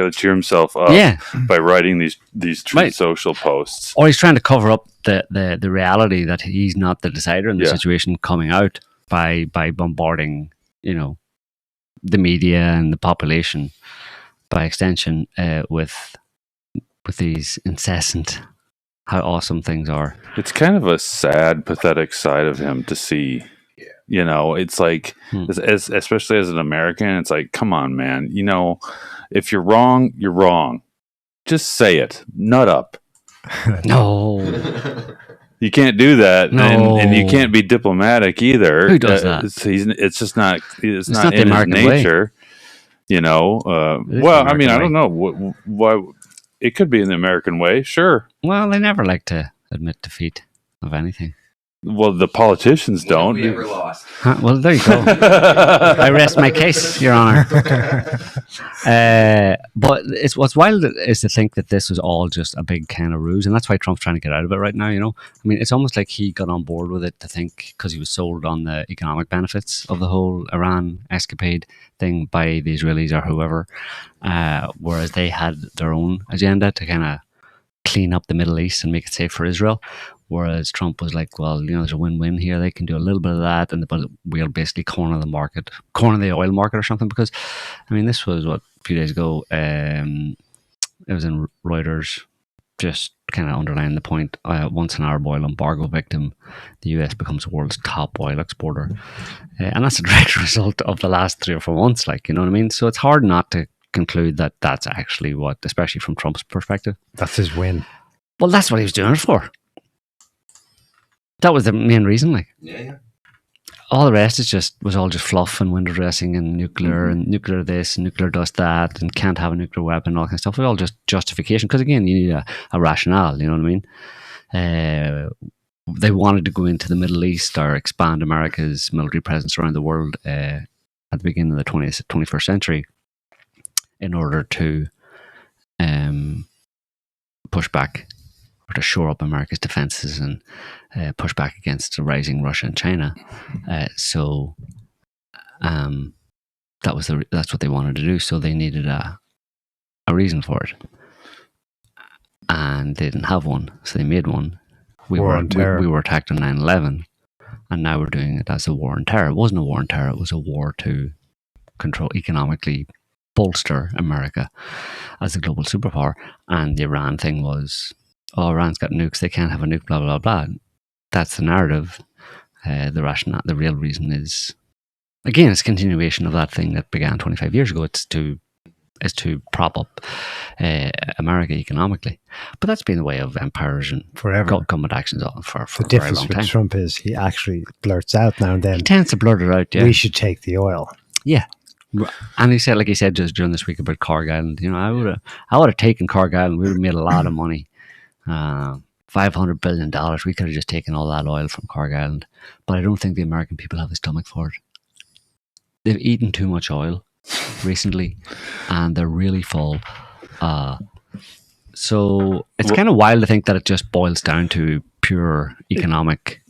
to cheer himself up. Yeah. By writing these Truth Right. Social posts. Or he's trying to cover up the reality that he's not the decider in the situation coming out by bombarding the media and the population by extension with these incessant how awesome things are. It's kind of a sad, pathetic side of him to see. It's like, especially as an American, it's like, come on, man. If you're wrong, you're wrong. Just say it. Nut up. No. You can't do that, No. and you can't be diplomatic either. Who does that? It's just not. It's not not the in his American way. nature. Well, the I mean, American I don't know. Why it could be in the American way, sure. Well, they never like to admit defeat of anything. Well, the politicians don't. We ever lost. Huh? Well, there you go. I rest my case, Your Honor. But what's wild is to think that this was all just a big kind of ruse, and that's why Trump's trying to get out of it right now. I mean, it's almost like he got on board with it to think because he was sold on the economic benefits of the whole Iran escapade thing by the Israelis or whoever, whereas they had their own agenda to kind of clean up the Middle East and make it safe for Israel. Whereas Trump was like, well, there's a win-win here. They can do a little bit of that, but we'll basically corner the oil market or something. Because, this was a few days ago. It was in Reuters, just kind of underlining the point. Once an Arab oil embargo victim, the US becomes the world's top oil exporter, and that's a direct result of the last 3 or 4 months. So it's hard not to conclude that that's actually what, especially from Trump's perspective, That's his win. well, that's what he was doing it for. That was the main reason. Yeah. All the rest was all just fluff and window dressing and nuclear and nuclear this and nuclear does that and can't have a nuclear weapon and all that kind of stuff. It was all just justification, because again, you need a rationale. You know what I mean? They wanted to go into the Middle East or expand America's military presence around the world at the beginning of the 21st century in order to push back, or to shore up America's defenses and push back against the rising Russia and China. So that's what they wanted to do. So they needed a reason for it, and they didn't have one. So they made one. We were attacked on 9/11, and now we're doing it as a war on terror. It wasn't a war on terror. It was a war to economically bolster America as a global superpower. And the Iran thing was, Iran's got nukes, they can't have a nuke, blah, blah, blah. That's the narrative. The rationale, the real reason is, again, it's a continuation of that thing that began 25 years ago. It's to prop up America economically. But that's been the way of empires and Forever. government actions for The a very difference long with time. Trump is he actually blurts out now and then, He tends to blurt it out, yeah. we should take the oil. Yeah. And he said just during this week about Cargill, I would have taken Cargill and we would have made a lot of money. $500 billion. We could have just taken all that oil from Cargill, but I don't think the American people have the stomach for it. They've eaten too much oil recently, and they're really full. So it's kind of wild to think that it just boils down to pure economic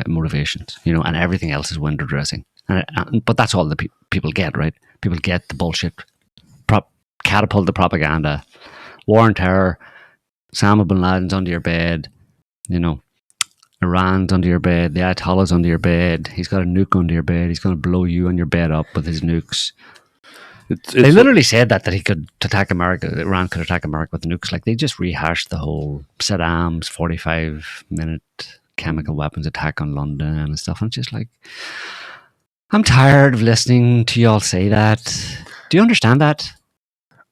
motivations, and everything else is window dressing. But that's all the people get, right? People get the bullshit, catapult the propaganda, war on terror, Osama bin Laden's under your bed, Iran's under your bed, the Ayatollah's under your bed, he's got a nuke under your bed, he's going to blow you and your bed up with his nukes. They literally said that he could attack America, Iran could attack America with nukes. Like, they just rehashed the whole Saddam's 45-minute chemical weapons attack on London and stuff. And it's just like, I'm tired of listening to you all say that. Do you understand that?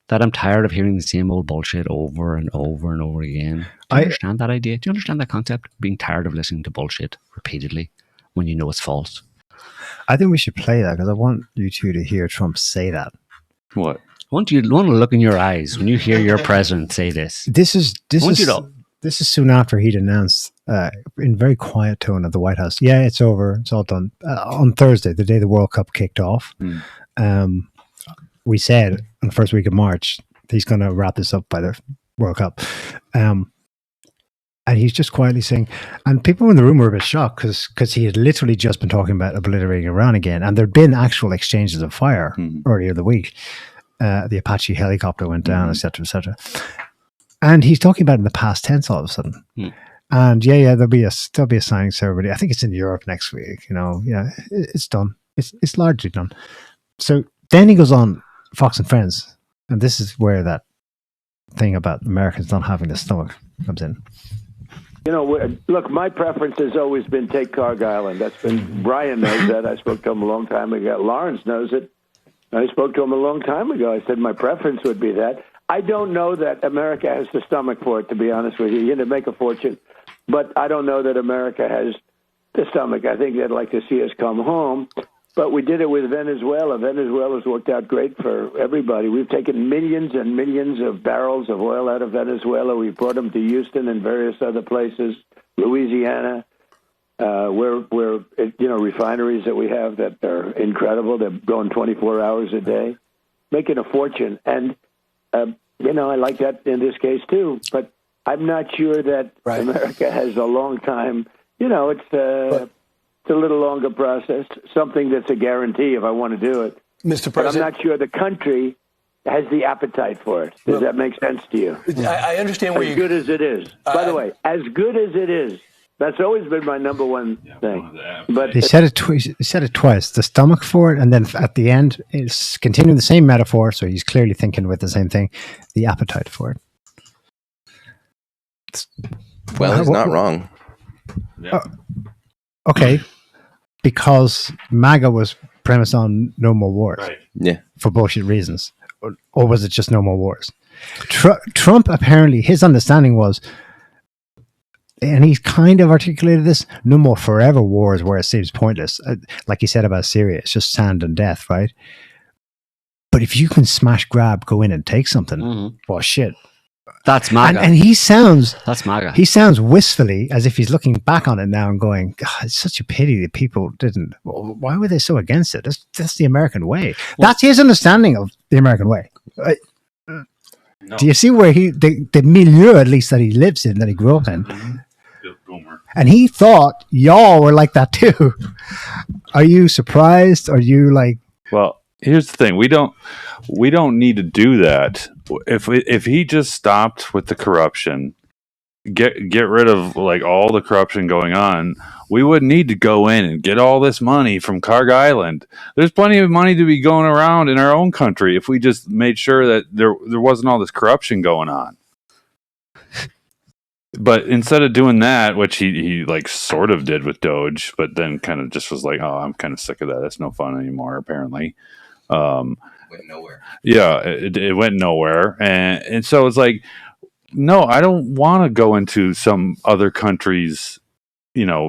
That I'm tired of hearing the same old bullshit over and over and over again. Do you understand that idea? Do you understand that concept? Being tired of listening to bullshit repeatedly when you know it's false. I think we should play that because I want you two to hear Trump say that. What? I want to look in your eyes when you hear your president say this. This is soon after he'd announced in very quiet tone at the White House, yeah, it's over, it's all done. On Thursday, the day the World Cup kicked off, we said in the first week of March, he's going to wrap this up by the World Cup. And he's just quietly saying, and people in the room were a bit shocked because he had literally just been talking about obliterating Iran again. And there'd been actual exchanges of fire earlier the week. The Apache helicopter went down, et cetera, and he's talking about it in the past tense all of a sudden. And there'll be a signing ceremony. I think it's in Europe next week. It's done. It's largely done. So then he goes on Fox and Friends, and this is where that thing about Americans not having the stomach comes in. Look, my preference has always been take Cargill, and that's been, Brian knows that. I spoke to him a long time ago. Lawrence knows it. I spoke to him a long time ago. I said my preference would be that. I don't know that America has the stomach for it, to be honest with you. You're going to make a fortune, but I don't know that America has the stomach. I think they'd like to see us come home. But we did it with Venezuela. Venezuela's worked out great for everybody. We've taken millions and millions of barrels of oil out of Venezuela. We brought them to Houston and various other places, Louisiana, where refineries that we have that are incredible. They're going 24 hours a day, making a fortune. And, I like that in this case, too. But I'm not sure that America has a long time. It's a little longer process, something that's a guarantee if I want to do it. Mr. President. But I'm not sure the country has the appetite for it. Does that make sense to you? I understand where as good as it is. By the way, as good as it is. That's always been my number one thing. But he said it twice. The stomach for it, and then at the end, it's continuing the same metaphor. So he's clearly thinking with the same thing. The appetite for it. Well, he's not wrong. Okay, because MAGA was premised on no more wars. Right. Yeah. For bullshit reasons, or was it just no more wars? Trump apparently his understanding was. And he's kind of articulated this: no more forever wars where it seems pointless. Like he said about Syria, it's just sand and death, right? But if you can smash, grab, go in and take something, well, shit. That's MAGA. And that's MAGA. He sounds wistfully as if he's looking back on it now and going, God, it's such a pity that people didn't. Well, why were they so against it? That's the American way. That's his understanding of the American way. No. Do you see where the milieu, at least that he lives in, that he grew up in? And he thought y'all were like that too. Are you surprised? Are you like? Well, here's the thing: we don't need to do that. If he just stopped with the corruption, get rid of like all the corruption going on, we wouldn't need to go in and get all this money from Carg Island. There's plenty of money to be going around in our own country if we just made sure that there wasn't all this corruption going on. But instead of doing that, which he like sort of did with Doge, but then kind of just was like, oh, I'm kind of sick of that. That's no fun anymore, apparently. Went nowhere. Yeah, it went nowhere. And so it's like, no, I don't want to go into some other country's,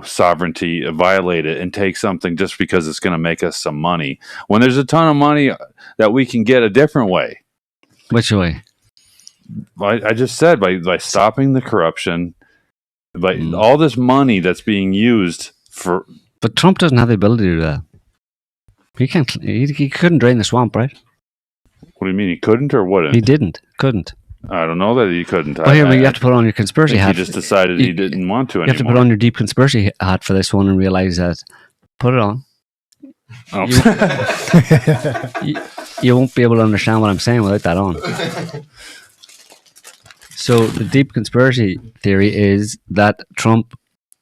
sovereignty, violate it, and take something just because it's going to make us some money. When there's a ton of money that we can get a different way. Which way? I just said by stopping the corruption, by all this money that's being used for. But Trump doesn't have the ability to do that. He can't. He couldn't drain the swamp, right? What do you mean he couldn't or wouldn't? He couldn't. I don't know that he couldn't. But here, you have to put on your conspiracy hat. He just decided he didn't want to anymore. You have to put on your deep conspiracy hat for this one and realize that. Put it on. Oh. You won't be able to understand what I'm saying without that on. So the deep conspiracy theory is that Trump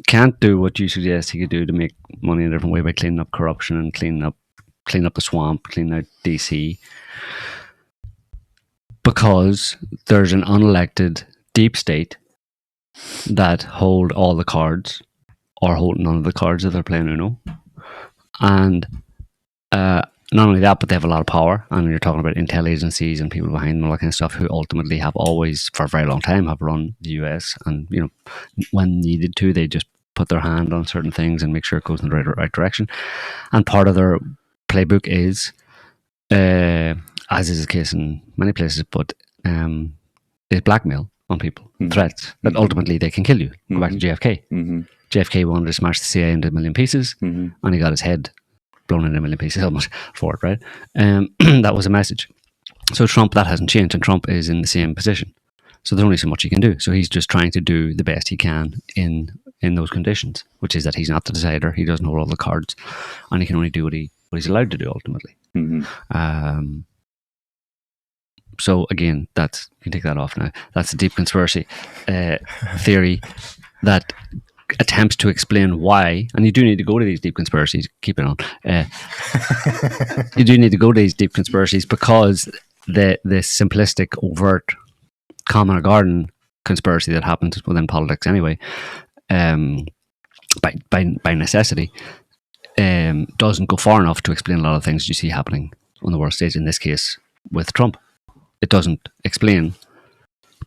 can't do what you suggest he could do to make money in a different way by cleaning up corruption and cleaning up the swamp, cleaning out DC, because there's an unelected deep state that hold all the cards or hold none of the cards if they're playing Uno. And not only that, but they have a lot of power. And you're talking about intel agencies and people behind them, all that kind of stuff, who ultimately have always, for a very long time, have run the US. And, when needed to, they just put their hand on certain things and make sure it goes in the right direction. And part of their playbook is, as is the case in many places, but is blackmail on people, threats that ultimately they can kill you. Go back to JFK. JFK wanted to smash the CIA into a million pieces, and he got his head blown into a million pieces almost for it, right? That was a message. So Trump, that hasn't changed, and Trump is in the same position. So there's only so much he can do. So he's just trying to do the best he can in those conditions, which is that he's not the decider, he doesn't hold all the cards, and he can only do what he's allowed to do ultimately. So again, you can take that off now. That's a deep conspiracy theory that attempts to explain why, and you do need to go to these deep conspiracies, keep it on. You do need to go to these deep conspiracies because the simplistic, overt, common or garden conspiracy that happens within politics anyway, by necessity, doesn't go far enough to explain a lot of things you see happening on the world stage, in this case with Trump. It doesn't explain,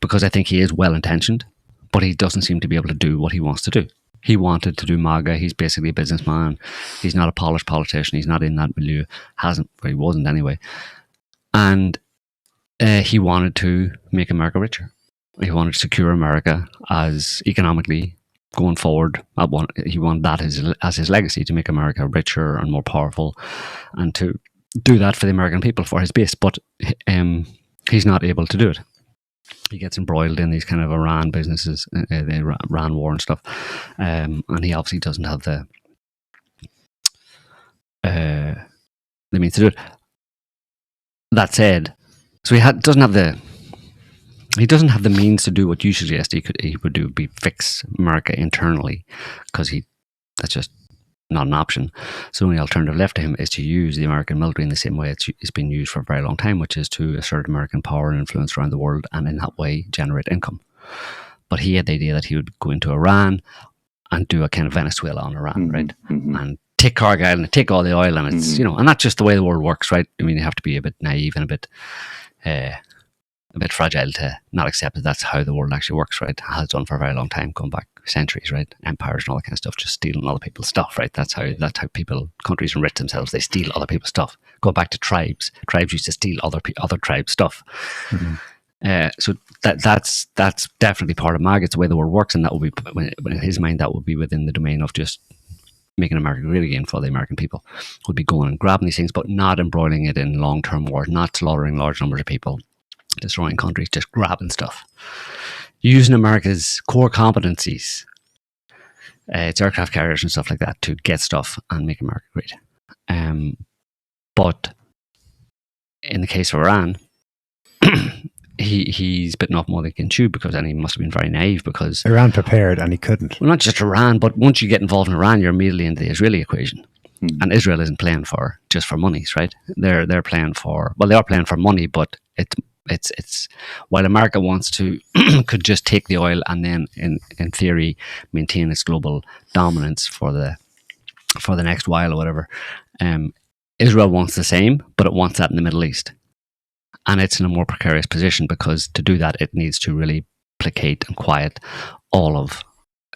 because I think he is well-intentioned, but he doesn't seem to be able to do what he wants to do. He wanted to do MAGA. He's basically a businessman. He's not a polished politician. He's not in that milieu. He wasn't anyway. And he wanted to make America richer. He wanted to secure America as economically going forward. He wanted that as his legacy, to make America richer and more powerful, and to do that for the American people, for his base. But he's not able to do it. He gets embroiled in these kind of Iran businesses, the Iran war and stuff, and he obviously doesn't have the means to do it. That said, So doesn't have the means to do what you suggest he would do, be fix America internally, because that's just not an option. So the only alternative left to him is to use the American military in the same way it's been used for a very long time, which is to assert American power and influence around the world, and in that way generate income. But he had the idea that he would go into Iran and do a kind of Venezuela on Iran, right? And take Cargill and take all the oil, and it's and that's just the way the world works, right? I mean, you have to be a bit naive and a bit fragile to not accept that that's how the world actually works, right? It has done for a very long time, going back centuries, right? Empires and all that kind of stuff, just stealing other people's stuff, right? That's how countries enrich themselves. They steal other people's stuff. Go back to tribes. Tribes used to steal other tribes' stuff. So that's definitely part of MAGA. It's the way the world works, and that will be, in his mind, that would be within the domain of just making America great again for the American people. Would be going and grabbing these things, but not embroiling it in long-term wars, not slaughtering large numbers of people, destroying countries, just grabbing stuff. Using America's core competencies, its aircraft carriers and stuff like that, to get stuff and make America great. But in the case of Iran, he's bitten off more than he can chew, and he must have been very naive, because Iran prepared and he couldn't. Well, not just Iran, but once you get involved in Iran, you're immediately into the Israeli equation. And Israel isn't playing just for monies, right? They're playing they are playing for money, but it's while America wants to could just take the oil and then in theory maintain its global dominance for the next while or whatever. Israel wants the same, but it wants that in the Middle East. And it's in a more precarious position, because to do that, it needs to really placate and quiet all of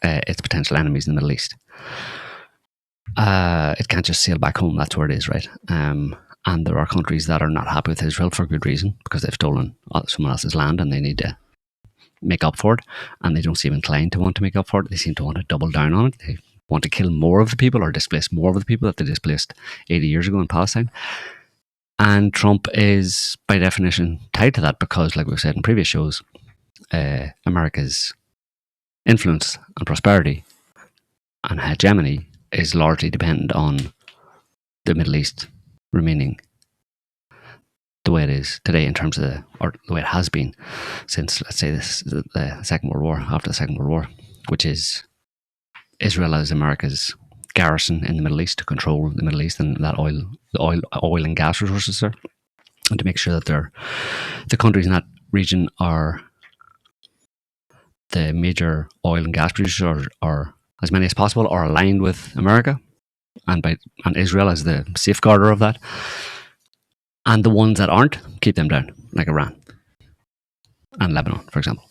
its potential enemies in the Middle East. It can't just sail back home. That's where it is, right? And there are countries that are not happy with Israel for good reason, because they've stolen someone else's land and they need to make up for it. And they don't seem inclined to want to make up for it. They seem to want to double down on it. They want to kill more of the people, or displace more of the people that they displaced 80 years ago in Palestine. And Trump is, by definition, tied to that, because, like we've said in previous shows, America's influence and prosperity and hegemony is largely dependent on the Middle East remaining the way it is today, in terms of the way it has been since, let's say, the Second World War, after the Second World War, which is Israel as America's garrison in the Middle East to control the Middle East and that oil and gas resources there, and to make sure that the countries in that region are the major oil and gas producers, or as many as possible, are aligned with America, and Israel as the safeguarder of that, and the ones that aren't, keep them down, like Iran and Lebanon, for example.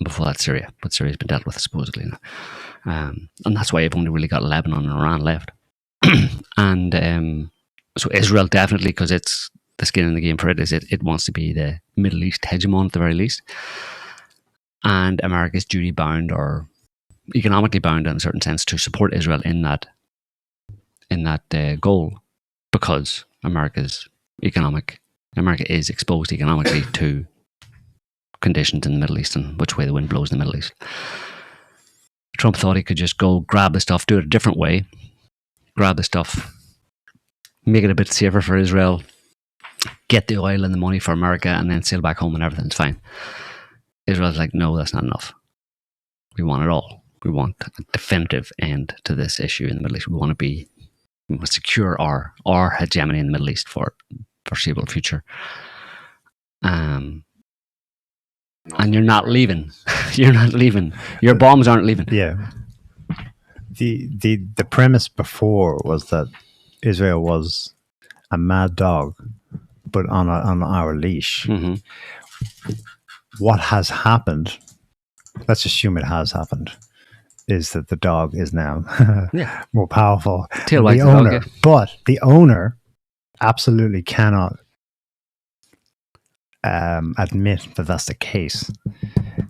Before that, Syria, but Syria's been dealt with supposedly now. And that's why you've only really got Lebanon and Iran left. And so Israel definitely, because it's the skin in the game for it, is it wants to be the Middle East hegemon at the very least. And America is duty bound, or economically bound in a certain sense, to support Israel in that goal, because America is exposed economically to conditions in the Middle East and which way the wind blows in the Middle East. Trump thought he could just go grab the stuff, do it a different way, grab the stuff, make it a bit safer for Israel, get the oil and the money for America, and then sail back home and everything's fine. Israel's like, no, that's not enough. We want it all. We want a definitive end to this issue in the Middle East. We want to secure our hegemony in the Middle East for foreseeable future. And you're not leaving. You're not leaving. Your bombs aren't leaving. Yeah. The premise before was that Israel was a mad dog, but on our leash. Mm-hmm. What has happened, let's assume it has happened, is that the dog is now more powerful than the owner. Dog, yeah. But the owner absolutely cannot admit that that's the case.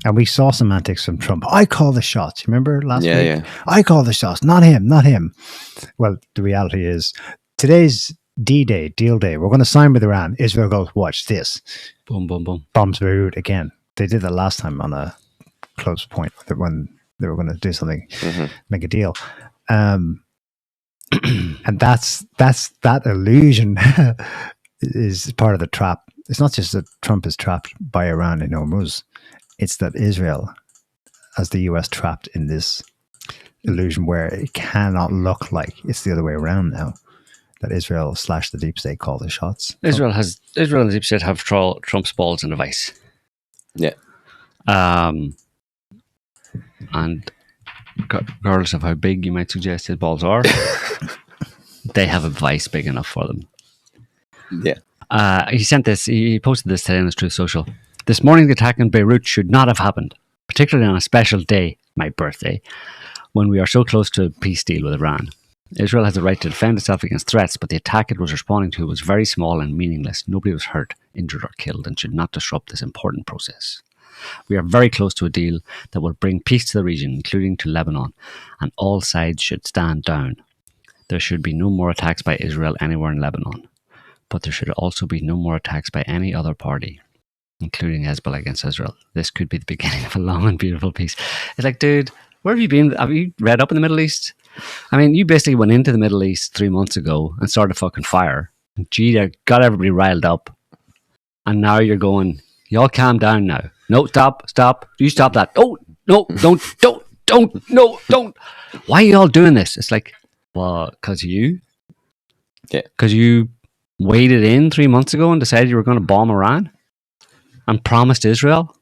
And we saw some antics from Trump. I call the shots. Remember last week? Yeah. I call the shots. Not him. Well, the reality is today's D-Day, deal day. We're going to sign with Iran. Israel goes, watch this. Boom, boom, boom. Bombs Beirut again. They did that last time on a close point when they were going to do something, make a deal. And that's that illusion is part of the trap it's not just that Trump is trapped by Iran in Hormuz. It's that Israel has the US trapped in this illusion where it cannot look like it's the other way around now. That Israel / the deep state call the shots. Israel and the deep state have Trump's balls in a vice. Yeah. And regardless of how big you might suggest his balls are, they have a vice big enough for them. Yeah. He posted this today on his Truth Social. This morning, the attack in Beirut should not have happened, particularly on a special day, my birthday, when we are so close to a peace deal with Iran. Israel has the right to defend itself against threats, but the attack it was responding to was very small and meaningless. Nobody was hurt, injured, or killed, and should not disrupt this important process. We are very close to a deal that will bring peace to the region, including to Lebanon, and all sides should stand down. There should be no more attacks by Israel anywhere in Lebanon, but there should also be no more attacks by any other party, including Hezbollah against Israel. This could be the beginning of a long and beautiful peace. It's like, dude, where have you been? Have you read up in the Middle East? I mean, you basically went into the Middle East 3 months ago and started a fucking fire. Gee, that got everybody riled up. And now you're going, y'all calm down now. No, stop. You stop that. Oh, no, don't. Why are y'all doing this? It's like, well, because you? Yeah. Because you waded in 3 months ago and decided you were going to bomb Iran and promised Israel?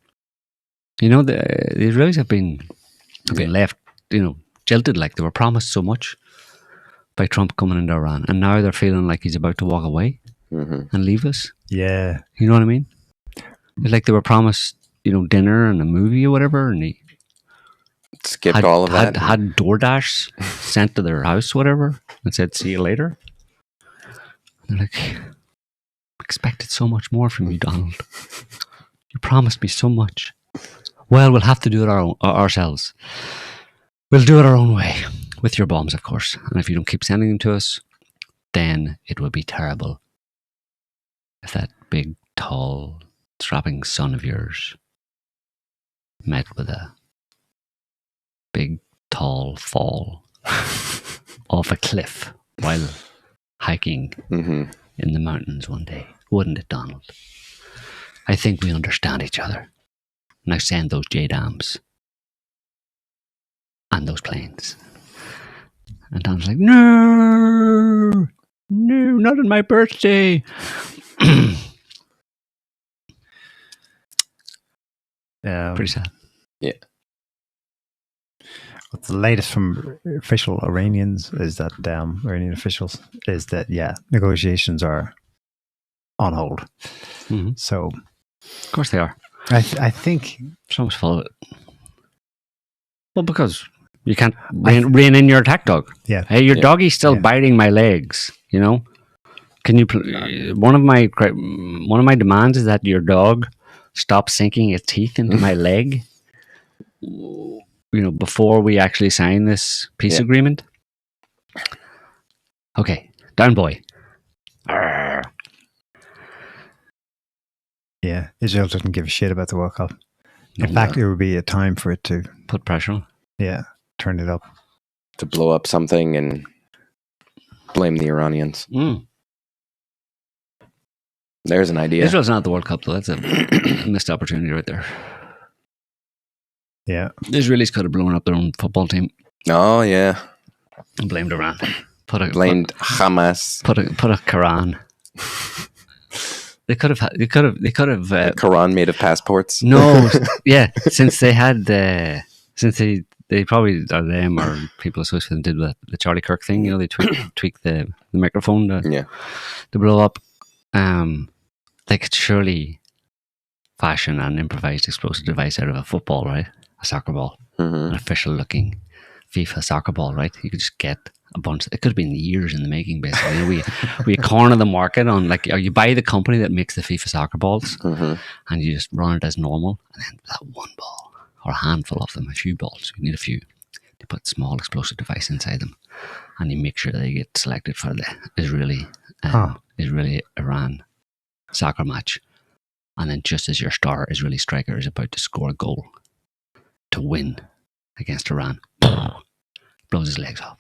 You know, the Israelis have been left, jilted, like they were promised so much by Trump coming into Iran, and now they're feeling like he's about to walk away and leave us. Yeah. You know what I mean? It's like they were promised, dinner and a movie or whatever, and he Skipped all of that. Had DoorDash sent to their house, whatever, and said, "See you later." And they're like, expected so much more from you, Donald. You promised me so much. Well, we'll have to do it ourselves. We'll do it our own way, with your bombs, of course. And if you don't keep sending them to us, then it will be terrible. If that big, tall, strapping son of yours met with a big, tall fall off a cliff while hiking in the mountains one day. Wouldn't it, Donald? I think we understand each other. Now send those JDAMs and those planes. And Donald's like, no, not on my birthday. Pretty sad. Yeah. What's the latest from official Iranians is that Iranian officials is that negotiations are on hold. Mm-hmm. So, of course they are. I think Trump's full of it. Well, because you can't rein in your attack dog. Yeah. Hey, your doggy's still biting my legs. Can you? One of my demands is that your dog stop sinking its teeth into my leg. Before we actually sign this peace agreement. Okay, down, boy. Arrgh. Yeah, Israel doesn't give a shit about the World Cup. In fact, it would be a time for it to put pressure on. Yeah, turn it up. To blow up something and blame the Iranians. There's an idea. Israel's not at the World Cup, though. That's a missed opportunity right there. Yeah. The Israelis could have blown up their own football team. Oh, yeah. And blamed Iran. Blamed Hamas. Put a Quran. They could have. The Quran made of passports. No, yeah. Since they had, they probably or them or people associated with them did the Charlie Kirk thing. They tweaked the microphone to blow up. They could surely fashion an improvised explosive device out of a football, right? A soccer ball, an official-looking FIFA soccer ball, right? You could just get a bunch. It could have been years in the making, basically. We corner the market on or you buy the company that makes the FIFA soccer balls, and you just run it as normal, and then that one ball or a handful of them, a few balls. You need a few. You put small explosive device inside them, and you make sure they get selected for the Israeli-Iran soccer match. And then just as your star Israeli striker is about to score a goal to win against Iran, blows his legs off.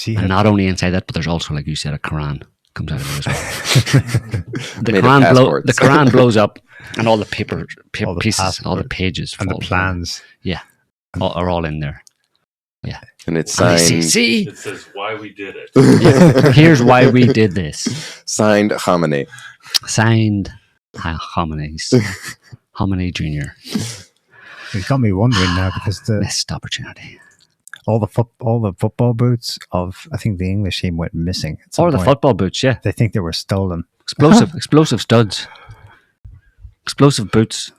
And not only inside that, but there's also, like you said, a Quran comes out of there as well. the Made of Quran passports. the Quran blows up, and all the paper All the pieces, all the passport pages, and the fall. plans. are all in there. And it's And they signed see, It says why we did it. here's why we did this. signed Khamenei. Signed Khamenei Jr. It got me wondering now because Missed opportunity. all the football boots of, I think, the English team went missing. At some Or the point. football boots, yeah. They think they were stolen. Explosive studs. Explosive boots.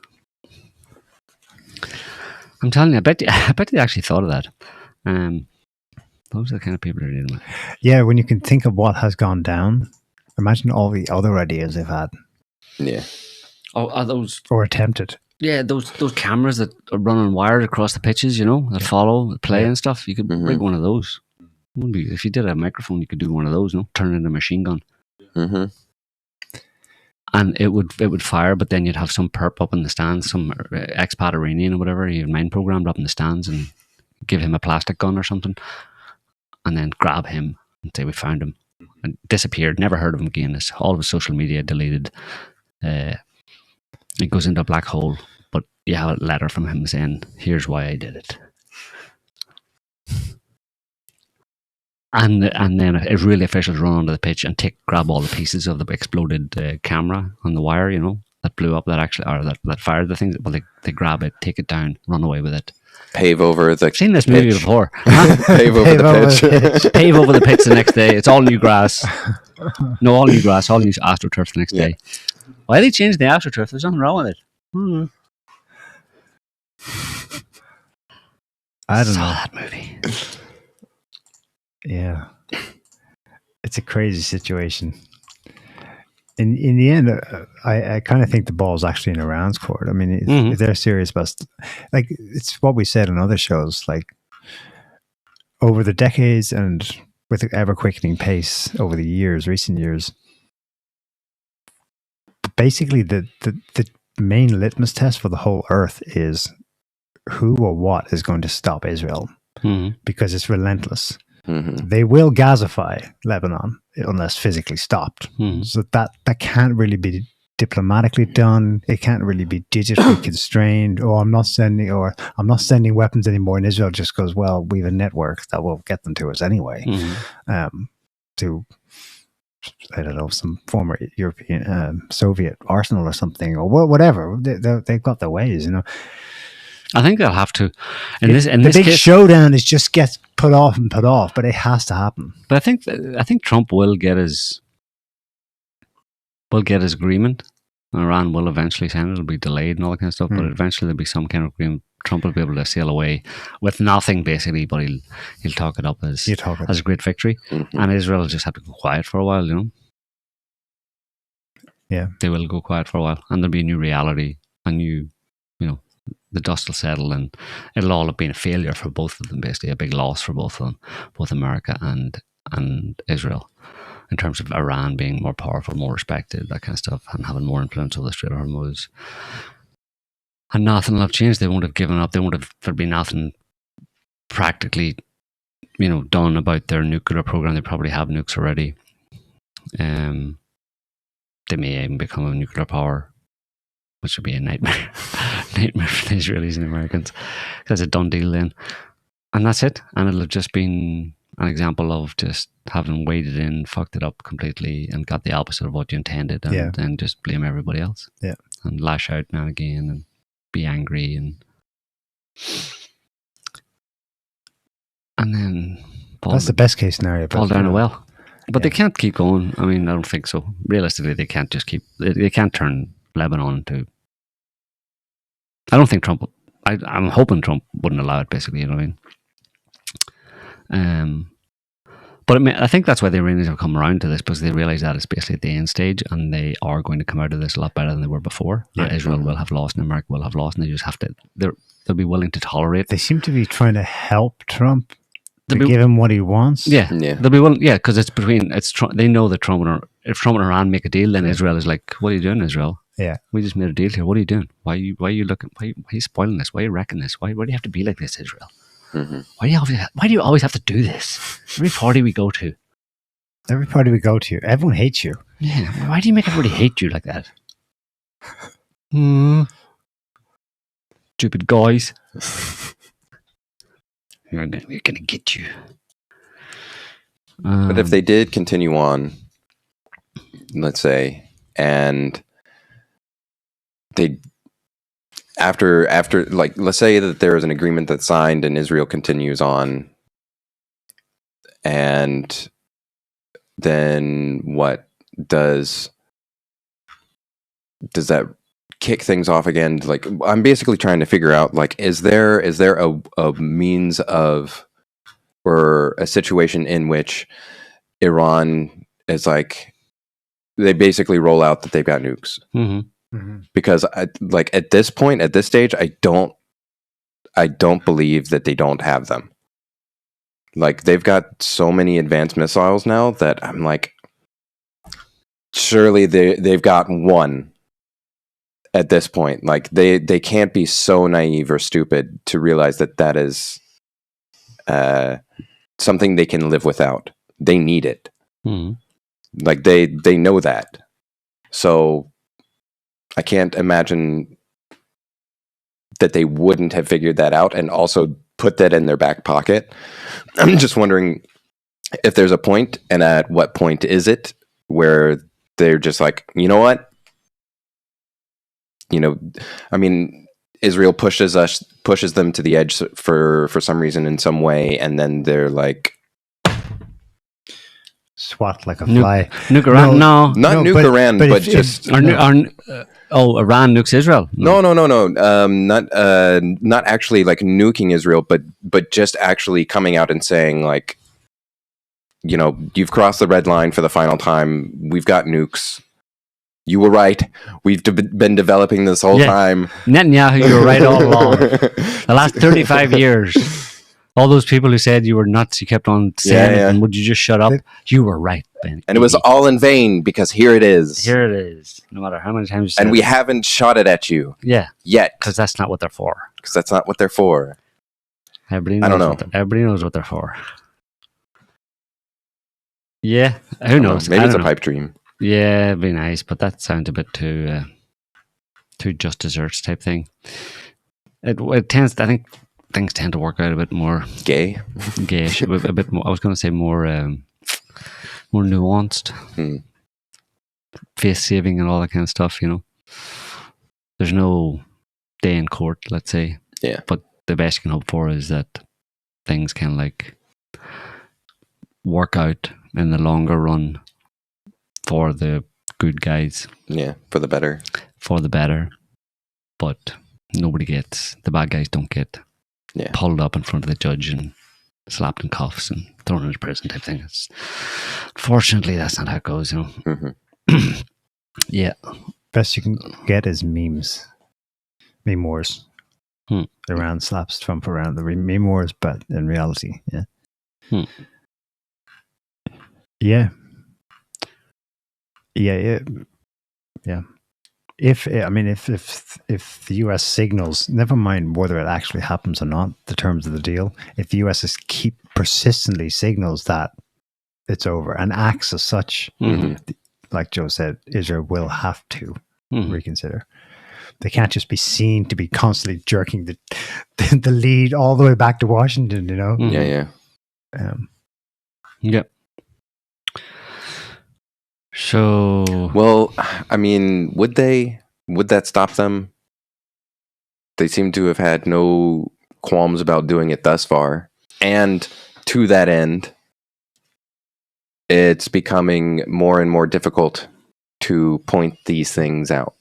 I'm telling you, I bet you actually thought of that. Those are the kind of people they're dealing with. Yeah, when you can think of what has gone down, imagine all the other ideas they've had Yeah. Oh, are those? or attempted. Yeah, those cameras that are running wires across the pitches, that follow, that play and stuff. You could rig one of those. Wouldn't be, if you did a microphone, you could do one of those. Turn it into a machine gun, Mm-hmm. and it would fire. But then you'd have some perp up in the stands, some expat Iranian or whatever. You'd mind programmed up in the stands and give him a plastic gun or something, and then grab him and say we found him, and disappeared. Never heard of him again. All of his social media deleted. It goes into a black hole. But you have a letter from him saying, "Here's why I did it." And then if really officials run onto the pitch and grab all the pieces of the exploded camera on the wire, that blew up, that fired the thing. Well, they grab it, take it down, run away with it. Pave over the I've seen this movie pitch. before. Pave over the pitch. Pave over the pitch the next day. It's all new grass. No, all new grass, all new AstroTurf the next day. Why they changed the AstroTurf? There's nothing wrong with it. I don't Saw know. that movie. Yeah, it's a crazy situation. In the end, I kind of think the ball's actually in Iran's court. I mean, if they're serious about, it's what we said on other shows. Like over the decades and with the ever quickening pace over the recent years, basically the main litmus test for the whole earth is who or what is going to stop Israel, because it's relentless. Mm-hmm. They will gazify Lebanon unless physically stopped. So that can't really be diplomatically done. It can't really be digitally constrained. I'm not sending weapons anymore. And Israel just goes, well, we have a network that will get them to us anyway. To, I don't know, some former European Soviet arsenal or something, or whatever. They've got their ways, I think they'll have to. The big showdown is just gets put off, but it has to happen. But I think Trump will get his agreement. Iran will eventually sign it. It'll be delayed and all that kind of stuff, but eventually there'll be some kind of agreement. Trump will be able to sail away with nothing, basically, but he'll talk it up as a great victory. And Israel will just have to go quiet for a while, Yeah. They will go quiet for a while, and there'll be a new reality, the dust will settle, and it'll all have been a failure for both of them, basically, a big loss for both of them, both America and Israel, in terms of Iran being more powerful, more respected, that kind of stuff, and having more influence over the Strait of Hormuz. And nothing will have changed. They won't have given up. There'll be nothing practically, done about their nuclear program. They probably have nukes already. They may even become a nuclear power, which would be a nightmare. Nightmare for the Israelis and Americans. That's a done deal then. And that's it. And it'll have just been an example of just having waded in, fucked it up completely, and got the opposite of what you intended, and then just blame everybody else. Yeah. And lash out now and again and be angry and then that's the best case scenario. Fall down a well. But they can't keep going. I mean, I don't think so. Realistically, they can't just keep. They can't turn Lebanon to. I don't think Trump. I'm hoping Trump wouldn't allow it. Basically, you know what I mean. But I think that's why the Iranians have come around to this, because they realize that it's basically at the end stage, and they are going to come out of this a lot better than they were before. Yeah. Israel will have lost, and America will have lost, and they just have to. They'll be willing to tolerate. They seem to be trying to help Trump. Give him what he wants. Yeah. They'll be willing. Yeah, because it's between. They know that if Trump and Iran make a deal, then Israel is like, "What are you doing, Israel? Yeah, we just made a deal here. What are you doing? Why are you looking? Why are you spoiling this? Why are you wrecking this? Why do you have to be like this, Israel? Why do you always have to do this? Every party we go to, Every party we go to, everyone hates you. Yeah, why do you make everybody hate you like that? Stupid guys. We're gonna get you. But if they did continue on, let's say, and they after like, let's say that there is an agreement that's signed and Israel continues on, and then what does that kick things off again? Like, I'm basically trying to figure out, like, is there a means of, or a situation in which Iran is like, they basically roll out that they've got nukes? Because like at this point, at this stage, I don't believe that they don't have them. Like, they've got so many advanced missiles now that I'm like, surely they've got one at this point. Like, they can't be so naive or stupid to realize that is something they can live without. They need it. Like, they know that. So I can't imagine that they wouldn't have figured that out and also put that in their back pocket. I'm just wondering if there's a point, and at what point is it, where they're just like, you know what? You know, I mean, Israel pushes them to the edge for some reason, in some way, and then they're like, swat like a fly. Nuke Iran? No. Not nuke Iran, but just... Iran nukes Israel? No. Not actually like nuking Israel, but just actually coming out and saying, like, you know, you've crossed the red line for the final time. We've got nukes. You were right. We've been developing this whole time. Netanyahu, you were right all along. The last 35 years. All those people who said you were nuts, you kept on saying it, and would you just shut up? You were right, Ben. And it was all in vain, because here it is. Here it is. No matter how many times you said and we haven't shot it at you. Yeah. Yet. Because that's not what they're for. Because that's not what they're for. Everybody knows, I don't know. Everybody knows what they're for. Yeah. Who knows? Maybe it's a pipe dream. Yeah, it'd be nice, but that sounds a bit too just desserts type thing. It tends to, I think, things tend to work out a bit more gayish, a bit more. I was going to say more nuanced, face saving and all that kind of stuff. You know, there's no day in court, let's say. Yeah. But the best you can hope for is that things can like work out in the longer run for the good guys. Yeah, for the better. For the better, but the bad guys don't get pulled up in front of the judge and slapped in cuffs and thrown into prison type thing. Unfortunately, that's not how it goes, you know. Yeah. Best you can get is memes. Meme wars. Iran slaps Trump around the meme wars, but in reality, yeah. Yeah. If the US signals, never mind whether it actually happens or not, the terms of the deal, if the US keep persistently signals that it's over and acts as such, like Joe said, Israel will have to reconsider. They can't just be seen to be constantly jerking the lead all the way back to Washington, you know? Yeah. Yep. So, well, I mean, would that stop them? They seem to have had no qualms about doing it thus far. And to that end, it's becoming more and more difficult to point these things out.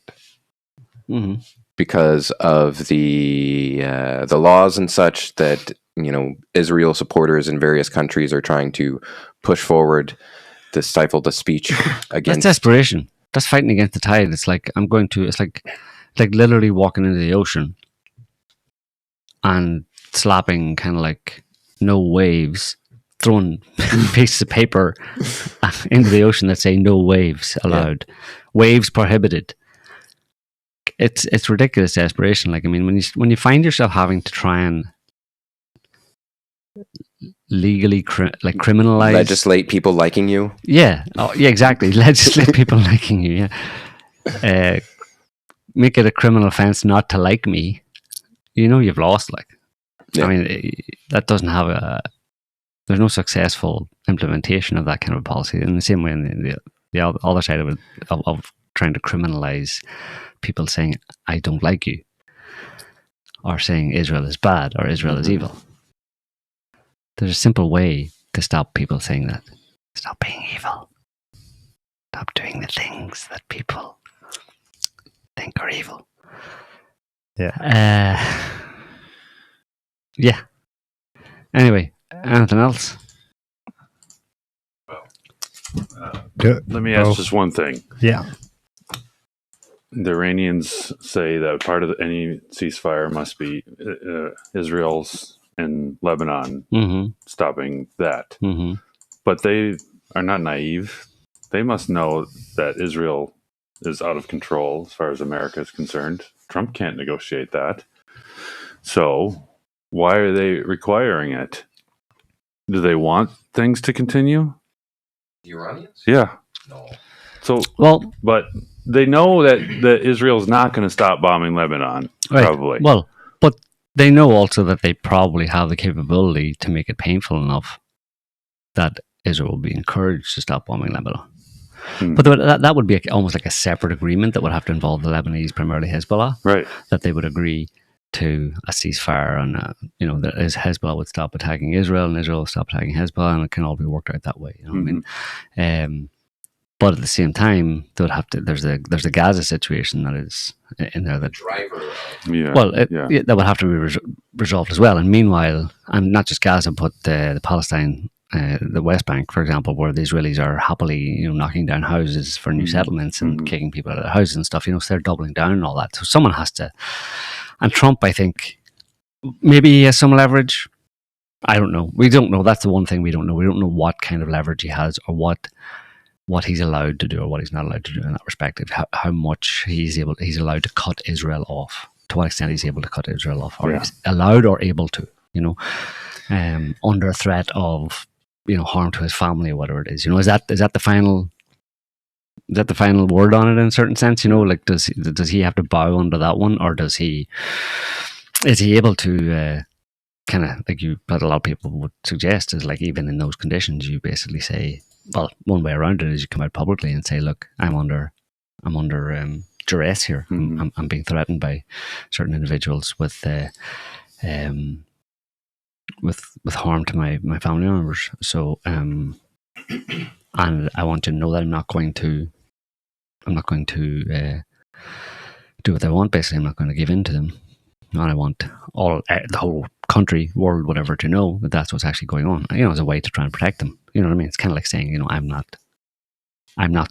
Because of the laws and such that, you know, Israel supporters in various countries are trying to push forward to stifle the speech against. That's desperation. That's fighting against the tide. It's like it's like literally walking into the ocean and slapping kind of like no waves, throwing pieces of paper into the ocean that say no waves allowed, waves prohibited. It's ridiculous desperation. Like, I mean, when you find yourself having to try and legally criminalize, legislate people liking you. Yeah, exactly. Legislate people liking you. Yeah, make it a criminal offense not to like me. You've lost. Yeah. I mean, that doesn't have there's no successful implementation of that kind of policy. In the same way, in the other side of it, of trying to criminalize people saying I don't like you, or saying Israel is bad or Israel is evil. There's a simple way to stop people saying that. Stop being evil. Stop doing the things that people think are evil. Yeah. Yeah. Anyway, anything else? Let me ask just one thing. Yeah. The Iranians say that part of any ceasefire must be Israel's and Lebanon stopping that. But they are not naive. They must know that Israel is out of control as far as America is concerned. Trump can't negotiate that. So why are they requiring it? Do they want things to continue? The Iranians? Yeah. No. So, but they know that Israel's not going to stop bombing Lebanon, probably. Well, but they know also that they probably have the capability to make it painful enough that Israel will be encouraged to stop bombing Lebanon. But that would be almost like a separate agreement that would have to involve the Lebanese, primarily Hezbollah. Right. That they would agree to a ceasefire, and that Hezbollah would stop attacking Israel, and Israel would stop attacking Hezbollah, and it can all be worked out that way. You know what I mean? But at the same time, they would have to. There's a Gaza situation that is in there that that would have to be resolved as well. And meanwhile, and not just Gaza, but the Palestine, the West Bank, for example, where the Israelis are happily knocking down houses for new settlements and kicking people out of their houses and stuff. So they're doubling down and all that. So someone has to. And Trump, I think, maybe he has some leverage. I don't know. We don't know. That's the one thing we don't know. We don't know what kind of leverage he has, or what he's allowed to do or what he's not allowed to do in that respect. How much he's allowed to cut Israel off. To what extent he's able to cut Israel off, or he's allowed or able to, under threat of harm to his family or whatever it is. Is that the final? Is that the final word on it in a certain sense? Does he have to bow under that one, or is he able to kind of, like a lot of people would suggest, is like, even in those conditions, you basically say, well, one way around it is you come out publicly and say, look, I'm under duress here. I'm being threatened by certain individuals with harm to my family members. So, and I want you to know that I'm not going to do what they want. Basically, I'm not going to give in to them. And I want the whole country, world, whatever, to know that that's what's actually going on. As a way to try and protect them. You know what I mean? It's kind of like saying, I'm not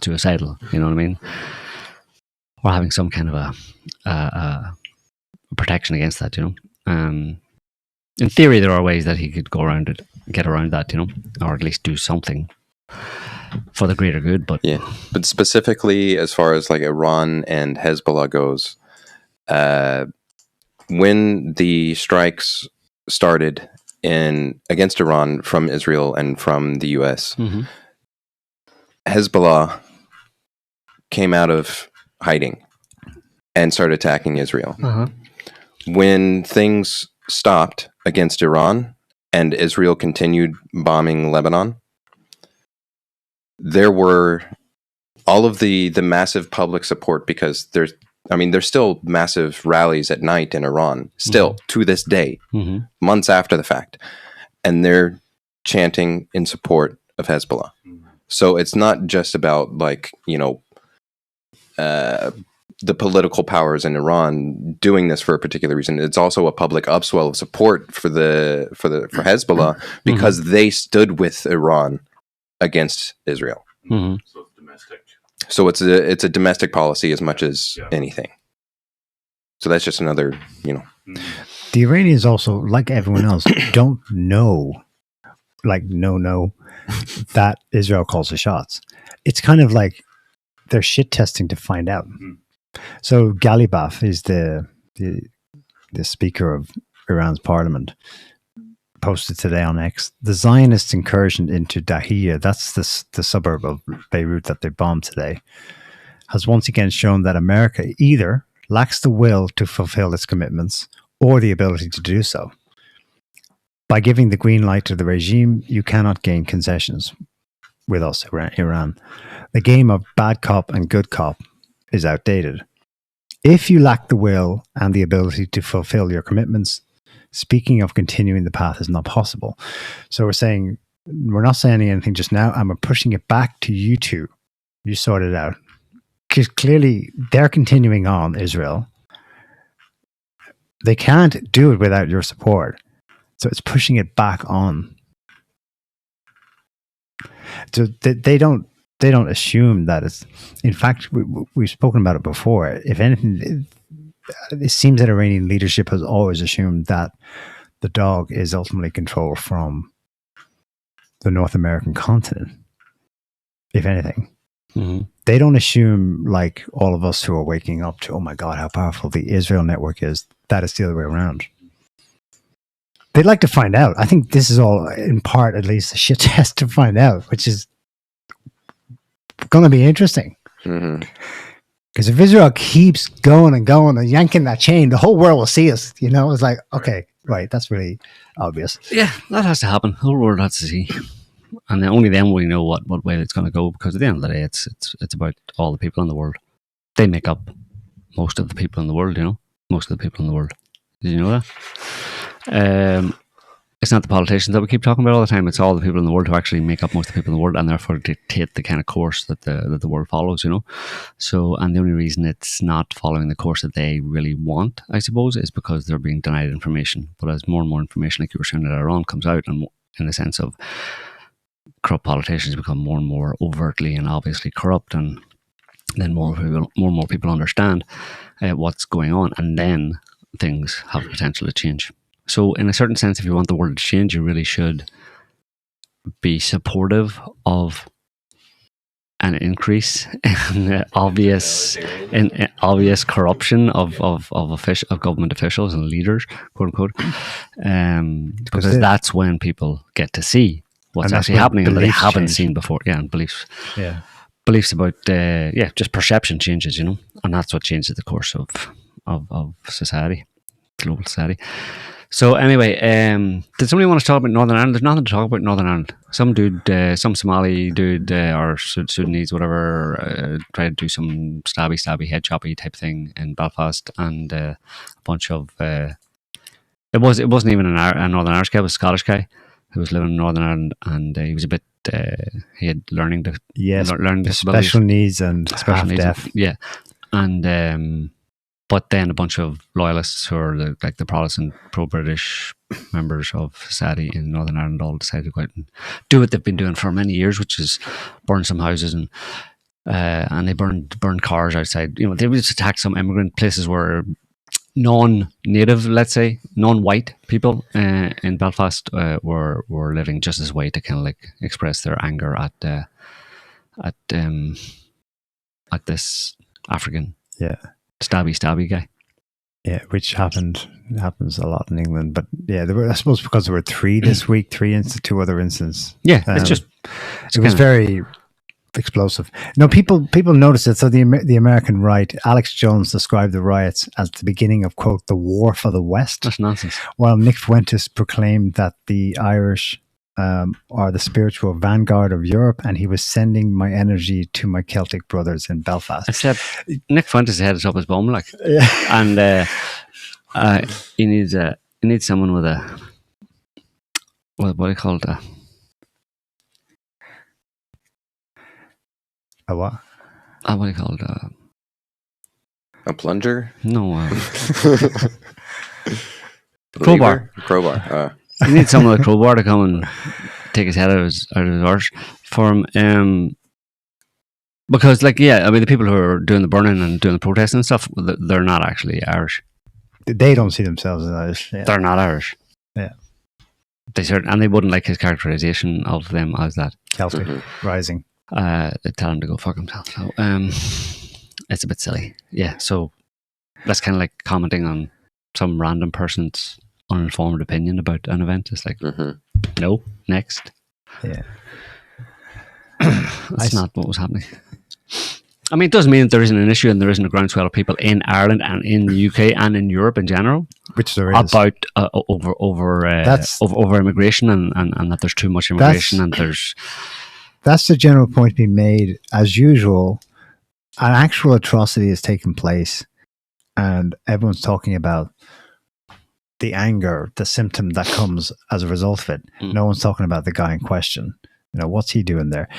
suicidal. You know what I mean? Or having some kind of a protection against that. In theory, there are ways that he could get around that. Or at least do something for the greater good. But but specifically as far as like Iran and Hezbollah goes, when the strikes started against Iran from Israel and from the US, Hezbollah came out of hiding and started attacking Israel. When things stopped against Iran and Israel continued bombing Lebanon, there were all of the massive public support, because there's still massive rallies at night in Iran, still to this day, months after the fact. And they're chanting in support of Hezbollah. So it's not just about the political powers in Iran doing this for a particular reason. It's also a public upswell of support for Hezbollah, because they stood with Iran against Israel. So it's domestic. So it's a domestic policy as much as anything. So that's just another, The Iranians also, like everyone else, don't know, that Israel calls the shots. It's kind of like they're shit testing to find out. So Ghalibaf is the speaker of Iran's parliament, posted today on X. The Zionist incursion into Dahia, that's the suburb of Beirut that they bombed today, has once again shown that America either lacks the will to fulfill its commitments or the ability to do so. By giving the green light to the regime, you cannot gain concessions with us, Iran. The game of bad cop and good cop is outdated. If you lack the will and the ability to fulfill your commitments, speaking of continuing the path is not possible. So we're not saying anything just now, and we're pushing it back to you two. You sort it out. Because clearly they're continuing on, Israel. They can't do it without your support. So it's pushing it back on. So they don't assume that it's. In fact, we've spoken about it before. If anything, it seems that Iranian leadership has always assumed that the dog is ultimately controlled from the North American continent. If anything, they don't assume, like all of us who are waking up to, oh my God, how powerful the Israel network is. That it's the other way around. They'd like to find out. I think this is all, in part, at least, a shit test to find out, which is going to be interesting. Because if Israel keeps going and yanking that chain, the whole world will see us. You know, it's like, okay, right, that's really obvious. Yeah, that has to happen. The whole world has to see. And then only then we know what way it's going to go, because at the end of the day, it's about all the people in the world. They make up most of the people in the world, you know? Most of the people in the world. Did you know that? It's not the politicians that we keep talking about all the time. It's all the people in the world who actually make up most of the people in the world, and therefore dictate the kind of course that the world follows, you know? So, and the only reason it's not following the course that they really want, I suppose, is because they're being denied information. But as more and more information, like you were saying, that Iran comes out, and in the sense of corrupt politicians become more and more overtly and obviously corrupt, and then more and more people understand what's going on, and then things have the potential to change. So in a certain sense, if you want the world to change, you really should be supportive of an increase in obvious corruption of government officials and leaders, quote unquote, because that's when people get to see what's actually happening and that they haven't seen before. Yeah, and beliefs. Yeah. Beliefs about just perception changes, you know, and that's what changes the course of society, global society. So anyway, did somebody want to talk about Northern Ireland? There's nothing to talk about Northern Ireland. Some dude, some Somali dude, or Sudanese, whatever, tried to do some stabby, head choppy type thing in Belfast, and a bunch of it wasn't even a Northern Irish guy. It was a Scottish guy who was living in Northern Ireland, and he was a bit. He had learning disabilities, special needs and special needs, deaf. Yeah, and but then a bunch of loyalists who are the Protestant pro-British members of society in Northern Ireland all decided to go out and do what they've been doing for many years, which is burn some houses and they burned cars outside. You know, they just attacked some immigrant places where non-native, let's say, non-white people in Belfast were living just as way to kind of like express their anger at this African stabby guy. Yeah, which happens a lot in England. But yeah, I suppose because there were three this week, two other incidents. Yeah, it was very explosive. No, people noticed it. So the American right, Alex Jones, described the riots as the beginning of, quote, the war for the West. That's nonsense. While Nick Fuentes proclaimed that the Irish are the spiritual vanguard of Europe, and he was sending my energy to my Celtic brothers in Belfast. Except Nick Fuentes' head is up his bum, like, and he needs someone with a what do you call it? A what? What do you call it? A plunger? No. Crowbar. You need someone with a crowbar to come and take his head out of his arse for him. Because, like, yeah, I mean, the people who are doing the burning and doing the protesting and stuff, they're not actually Irish. They don't see themselves as Irish. Yeah. They're not Irish. Yeah. And they wouldn't like his characterization of them as that. Celtic rising. They tell him to go fuck himself. So, it's a bit silly. Yeah, so that's kind of like commenting on some random person's uninformed opinion about an event. It's like, no, next. Yeah. That's not what was happening. I mean, it doesn't mean that there isn't an issue and there isn't a groundswell of people in Ireland and in the UK and in Europe in general, which there is, about over immigration and that there's too much immigration and there's. That's the general point being made. As usual, an actual atrocity has taken place, and everyone's talking about the anger, the symptom that comes as a result of it. No one's talking about the guy in question. You know, what's he doing there?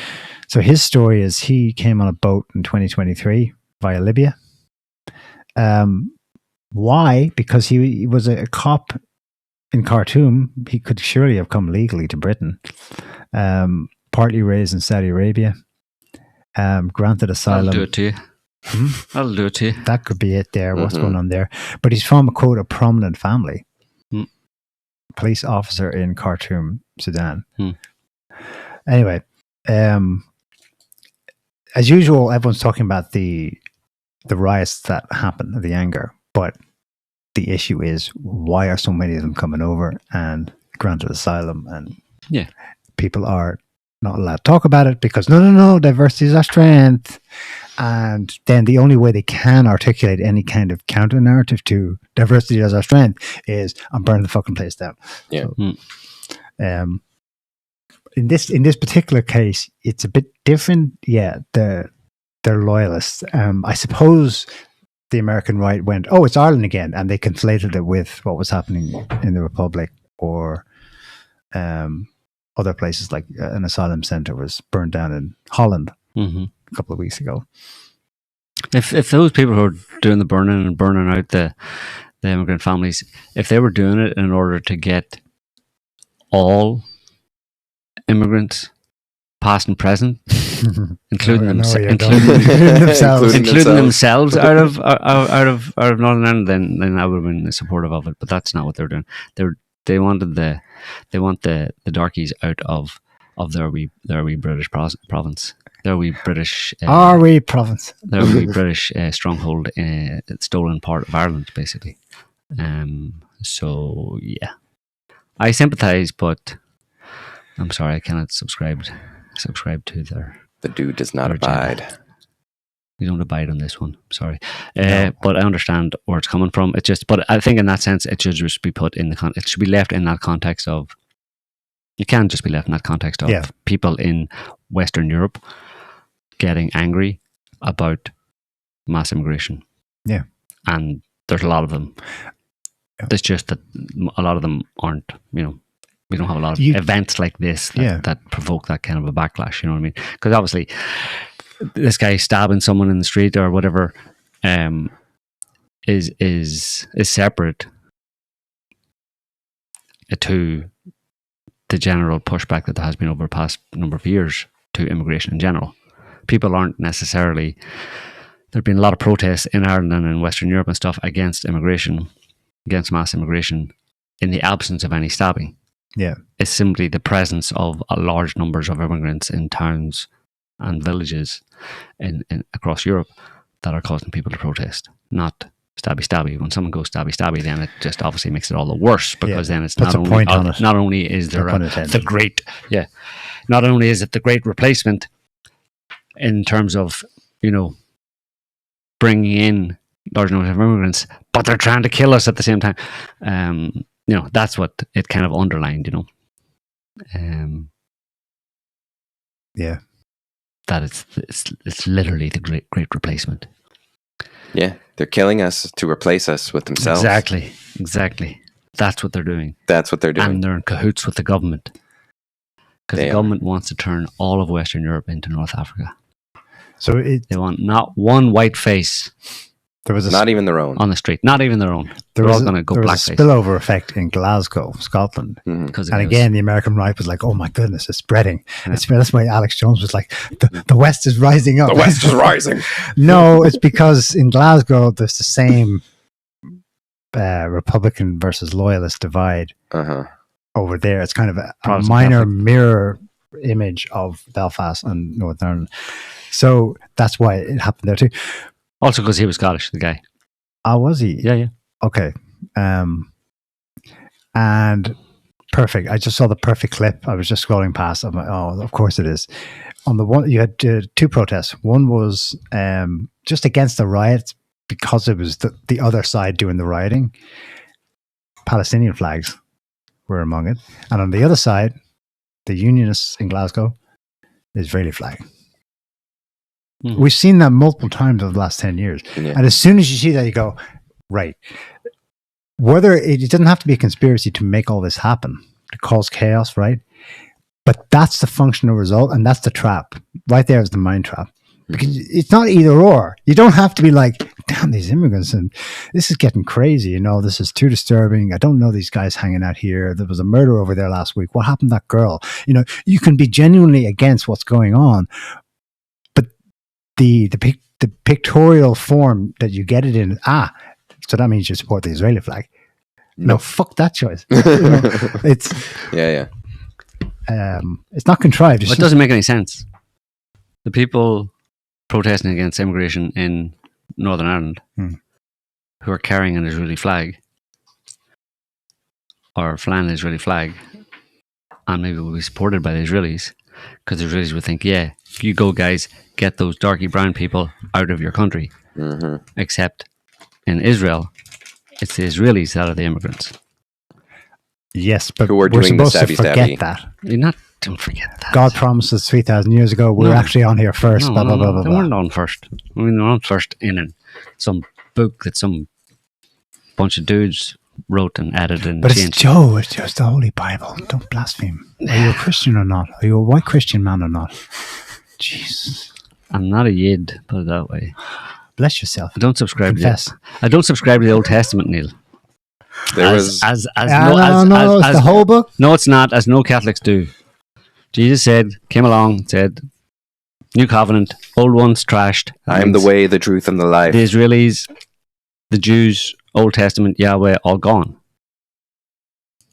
So his story is he came on a boat in 2023 via Libya. Why? Because he was a cop in Khartoum. He could surely have come legally to Britain. Partly raised in Saudi Arabia. Granted asylum. That'll do it to you. That'll do it to you. That could be it there. What's going on there? But he's from, quote, a prominent family. Police officer in Khartoum, Sudan. Anyway, as usual, everyone's talking about the riots that happened, the anger. But the issue is, why are so many of them coming over and granted asylum? And people are not allowed to talk about it because no, diversity is our strength. And then the only way they can articulate any kind of counter narrative to diversity as our strength is, I'm burning the fucking place down. Yeah. So, in this particular case, it's a bit different. Yeah, they're loyalists. I suppose the American right went, oh, it's Ireland again, and they conflated it with what was happening in the Republic or other places, like an asylum center was burned down in Holland a couple of weeks ago. If those people who are doing the burning and burning out the immigrant families, if they were doing it in order to get all immigrants, past and present, including themselves out of Northern Ireland, then I would have been supportive of it. But that's not what they're doing. They want the darkies out of their wee British province. Their wee British province. Their wee British stronghold, stolen part of Ireland, basically. So yeah, I sympathise, but I'm sorry, I cannot subscribe to their. The dude does not abide. We don't abide on this one. Sorry, but I understand where it's coming from. It's just, but I think in that sense, it should just be put in the it should be left in that context of. It can just be left in that context of people in Western Europe getting angry about mass immigration. Yeah, and there's a lot of them. Yeah. It's just that a lot of them aren't. You know, we don't have a lot of events like this that provoke that kind of a backlash. You know what I mean? Because obviously, this guy stabbing someone in the street or whatever is separate to the general pushback that there has been over the past number of years to immigration in general. People aren't necessarily. There have been a lot of protests in Ireland and in Western Europe and stuff against immigration, against mass immigration, in the absence of any stabbing. Yeah, it's simply the presence of large numbers of immigrants in towns and villages in across Europe that are causing people to protest, not stabby. When someone goes stabby, then it just obviously makes it all the worse, because then it's not only is there the great not only is it the great replacement in terms of, you know, bringing in large numbers of immigrants, but they're trying to kill us at the same time. You know, that's what it kind of underlined, you know. That it's literally the great replacement. Yeah, they're killing us to replace us with themselves. Exactly. That's what they're doing. And they're in cahoots with the government. Because the government wants to turn all of Western Europe into North Africa. So they want not one white face. There was not even their own on the street. Not even their own. They're all going to go blackface. There was a spillover effect in Glasgow, Scotland, and again, the American right was like, "Oh my goodness, it's spreading." Yeah. That's why Alex Jones was like, "The West is rising up." The West is rising. No, it's because in Glasgow there's the same Republican versus loyalist divide over there. It's kind of a minor mirror image of Belfast and Northern Ireland. So that's why it happened there too. Also because he was Scottish, the guy. Was he? Yeah. Okay. And perfect. I just saw the perfect clip. I was just scrolling past. I'm like, oh, of course it is. On the one, you had two protests. One was just against the riots because it was the other side doing the rioting. Palestinian flags were among it. And on the other side, the Unionists in Glasgow, the Israeli flag. We've seen that multiple times over the last 10 years. Yeah. And as soon as you see that, you go, right. Whether it doesn't have to be a conspiracy to make all this happen, to cause chaos, right? But that's the functional result, and that's the trap. Right there is the mind trap. Because it's not either or. You don't have to be like, damn, these immigrants, and this is getting crazy. You know, this is too disturbing. I don't know these guys hanging out here. There was a murder over there last week. What happened to that girl? You know, you can be genuinely against what's going on, but the pictorial form that you get it in, so that means you support the Israeli flag. No, fuck that choice. It's it's not contrived. It doesn't make any sense. The people protesting against immigration in Northern Ireland who are carrying an Israeli flag or flying an Israeli flag, and maybe will be supported by the Israelis, because the Israelis would think, yeah, you go guys, get those darky brown people out of your country. Except in Israel, it's the Israelis that are the immigrants. Yes, but who are we're doing the supposed to forget that. Don't forget that. God promised us 3,000 years ago we're actually on here first. They weren't on first. I mean, they were on first in some book that some bunch of dudes wrote and added and but changed. It's just the Holy Bible. Don't blaspheme. Are you a Christian or not? Are you a white Christian man or not? Jesus. I'm not a Yid, put it that way. Bless yourself. I don't subscribe to the Old Testament, Neil. There was the whole book. No, it's not. As no Catholics do. Jesus came along, said, New Covenant, old ones trashed. I am the way, the truth, and the life. The Israelis, the Jews, Old Testament, Yahweh, all gone.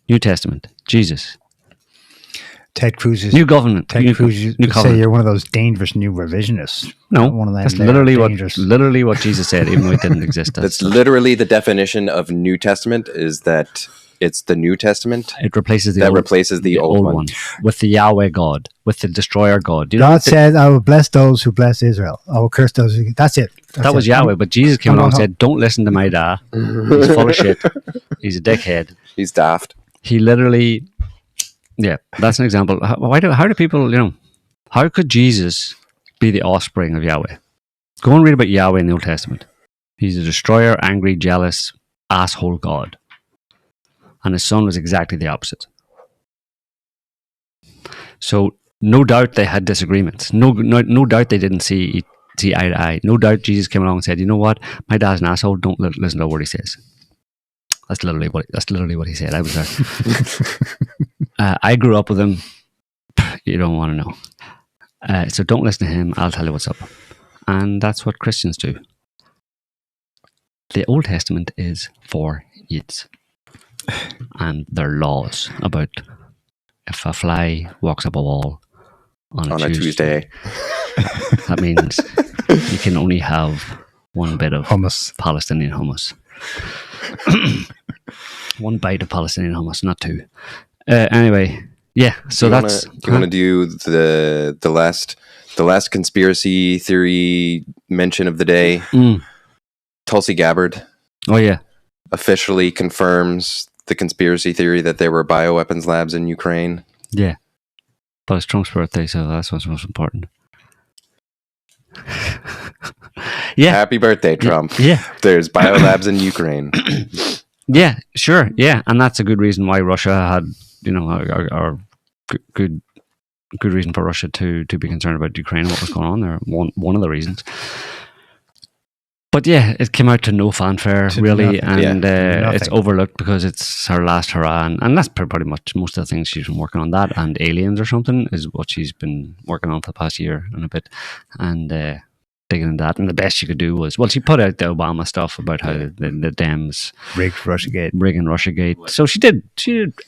New Testament, Jesus. Ted Cruz's new government. Ted Cruz new say you're one of those dangerous new revisionists. No, one of them. That's literally what Jesus said, even though it didn't exist. That's literally the definition of New Testament. Is that it's the New Testament? It replaces the old one with the Yahweh God, with the Destroyer God. God said, "I will bless those who bless Israel. I will curse those who." That's it. That was Yahweh, but Jesus came along and said, "Don't listen to my dad. He's full of shit. He's a dickhead. He's daft." He literally. Yeah, that's an example. How do people, how could Jesus be the offspring of Yahweh? Go and read about Yahweh in the Old Testament. He's a destroyer, angry, jealous, asshole God. And his son was exactly the opposite. So no doubt they had disagreements. No doubt they didn't see eye to eye. No doubt Jesus came along and said, you know what? My dad's an asshole. Don't listen to a word he says. That's literally what he said. I was there. I grew up with him. You don't want to know. So don't listen to him. I'll tell you what's up. And that's what Christians do. The Old Testament is for Yids. And there are laws about if a fly walks up a wall on a Tuesday, that means you can only have one bit of Palestinian hummus. One bite of Palestinian hummus, not two. Anyway, yeah. So do you want to do the last conspiracy theory mention of the day? Tulsi Gabbard. Oh yeah. Officially confirms the conspiracy theory that there were bioweapons labs in Ukraine. Yeah, but it's Trump's birthday, so that's what's most important. Yeah. Happy birthday, Trump. Yeah. There's biolabs in Ukraine. Yeah, sure. Yeah. And that's a good reason why Russia had, or good reason for Russia to be concerned about Ukraine and what was going on there. One of the reasons. But yeah, it came out to no fanfare, really, and it's overlooked because it's her last hurrah. And that's pretty much most of the things she's been working on. That and Aliens or something is what she's been working on for the past year and a bit. And digging into that. And the best she could do was, she put out the Obama stuff about how the Dems rigging Russiagate. So she did.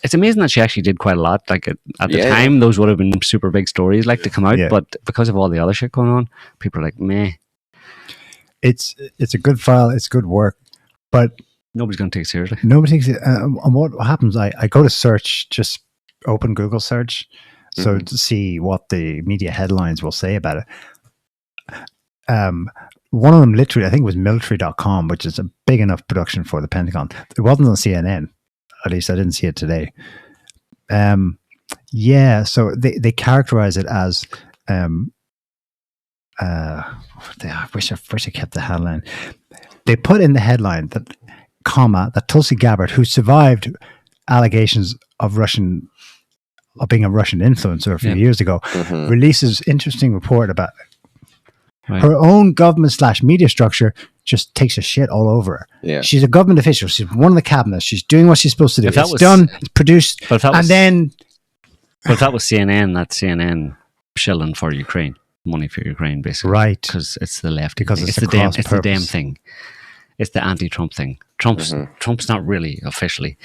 It's amazing that she actually did quite a lot. Like at the time, those would have been super big stories to come out. Yeah. But because of all the other shit going on, people are like, meh. It's a good file. It's good work. But Nobody's going to take it seriously. Nobody takes it. And what happens? I go to search, just open Google search, so to see what the media headlines will say about it. One of them, literally, I think it was military.com, which is a big enough production for the Pentagon. It wasn't on CNN. At least I didn't see it today. So they characterize it as I wish I kept the headline. They put in the headline that Tulsi Gabbard, who survived allegations of being a Russian influencer a few years ago, releases interesting report about her own government / media structure just takes a shit all over her. Yeah. She's a government official. She's one of the cabinet. She's doing what she's supposed to do. It's done, it's produced, But if that was CNN, that's CNN shilling for Ukraine. Money for Ukraine, basically. Right. Because it's the left. Because it's the damn thing. It's the anti-Trump thing. Trump's not really officially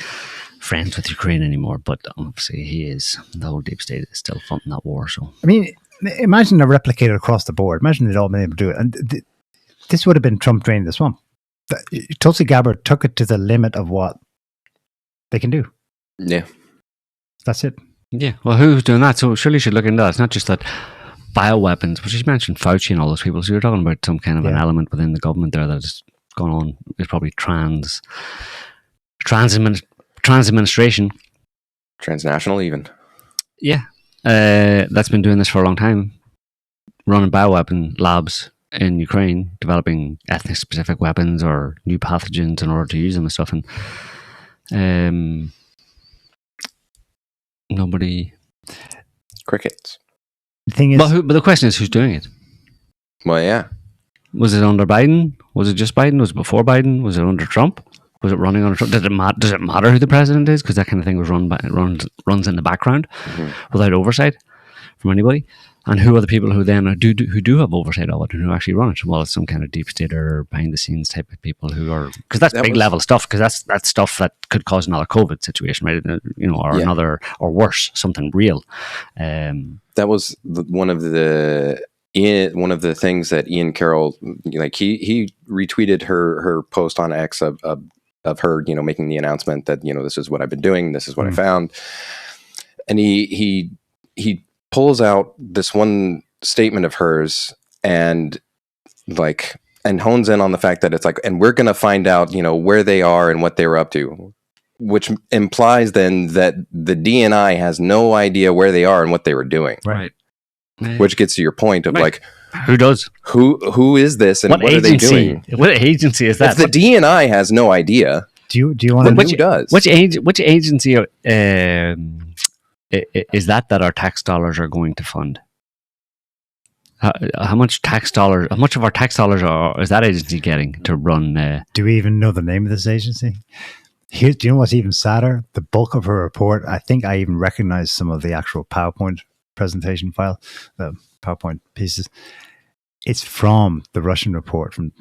friends with Ukraine anymore, but obviously he is. The whole deep state is still funding that war. So I mean, imagine a replicated across the board. Imagine they'd all been able to do it. And this would have been Trump draining the swamp. Tulsi Gabbard took it to the limit of what they can do. Yeah. That's it. yeah, well, who's doing that? So surely you should look into that. It's not just that bioweapons, which you mentioned Fauci and all those people. So you're talking about some kind of an element within the government there that is going on. It's probably trans administration. Transnational, even. Yeah, that's been doing this for a long time, running bioweapon labs in Ukraine, developing ethnic-specific weapons or new pathogens in order to use them and stuff. And nobody. Crickets. The thing is, But the question is, who's doing it? Well, yeah. Was it under Biden? Was it just Biden? Was it before Biden? Was it under Trump? Was it running under Trump? Does it matter who the president is? Because that kind of thing was runs in the background without oversight from anybody. And who are the people who then who do have oversight of it and who actually run it? Well, it's some kind of deep state or behind the scenes type of people who are, because that's big level stuff. Because that's stuff that could cause another COVID situation, right? Or another, or worse, something real. That was one of the things that Ian Carroll, like he retweeted her post on X of her, making the announcement that, this is what I've been doing, this is what I found, and he pulls out this one statement of hers and hones in on the fact that it's like, and we're going to find out, where they are and what they were up to, which implies then that the DNI has no idea where they are and what they were doing. Right. Which gets to your point of like, who does? Who is this and what are they doing? What agency is that? If the DNI has no idea, do you want to? Who does? Which agency is that our tax dollars are going to fund? How much of our tax dollars is that agency getting to run? Do we even know the name of this agency? Do you know what's even sadder? The bulk of her report, I think I even recognize some of the actual PowerPoint presentation file, the PowerPoint pieces. It's from the Russian report from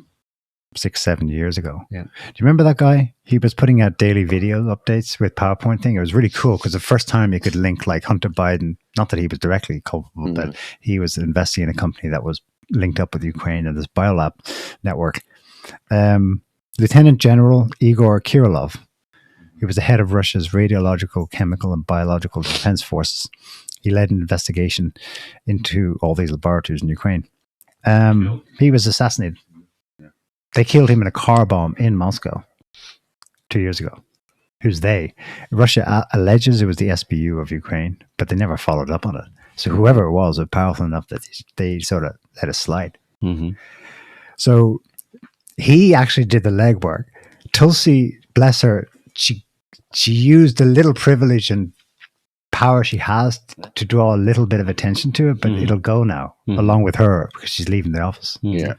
6-7 years ago. Yeah. Do you remember that guy? He was putting out daily video updates with PowerPoint thing. It was really cool because the first time you could link like Hunter Biden, not that he was directly culpable, but he was investing in a company that was linked up with Ukraine and this biolab network. Lieutenant General Igor Kirillov, he was the head of Russia's radiological, chemical, and biological defense forces. He led an investigation into all these laboratories in Ukraine. He was assassinated. They killed him in a car bomb in Moscow 2 years ago. Who's they? Russia alleges it was the SBU of Ukraine, but they never followed up on it. So whoever it was powerful enough that they sort of let it slide. Mm-hmm. So he actually did the legwork. Tulsi, bless her, she used the little privilege and power she has to draw a little bit of attention to it, but it'll go now along with her because she's leaving the office. Yeah.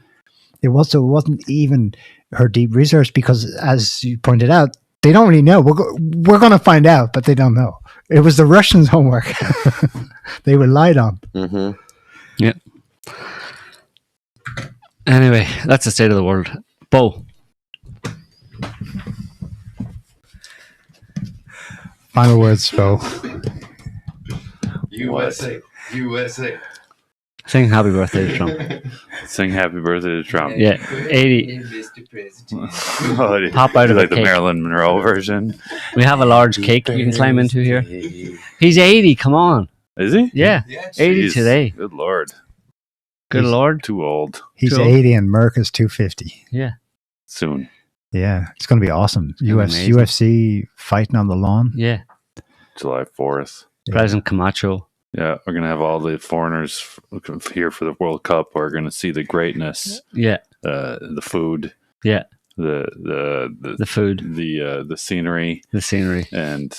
It wasn't even her deep research because, as you pointed out, they don't really know. We're going to find out, but they don't know. It was the Russians' homework. They were lied on. Mm-hmm. Yeah. Anyway, that's the state of the world. Bo. Final words, Bo. USA. So Sing happy birthday to Trump. Sing happy birthday to Trump. Yeah, 80. Oh, Pop out of like a the cake. Marilyn Monroe version. We have a large cake you can climb into here. He's 80. Come on. Is he? Yeah, 80 Jeez, today. Good Lord. Good Lord. Too old. He's Sure. 80 and Merck is 250. Yeah. Soon. Yeah, it's going to be awesome. gonna be amazing. UFC fighting on the lawn. Yeah. July 4th. President Camacho. Yeah, we're going to have all the foreigners here for the World Cup. We're going to see the greatness, Yeah. the food, Yeah. the food, the scenery, the scenery, and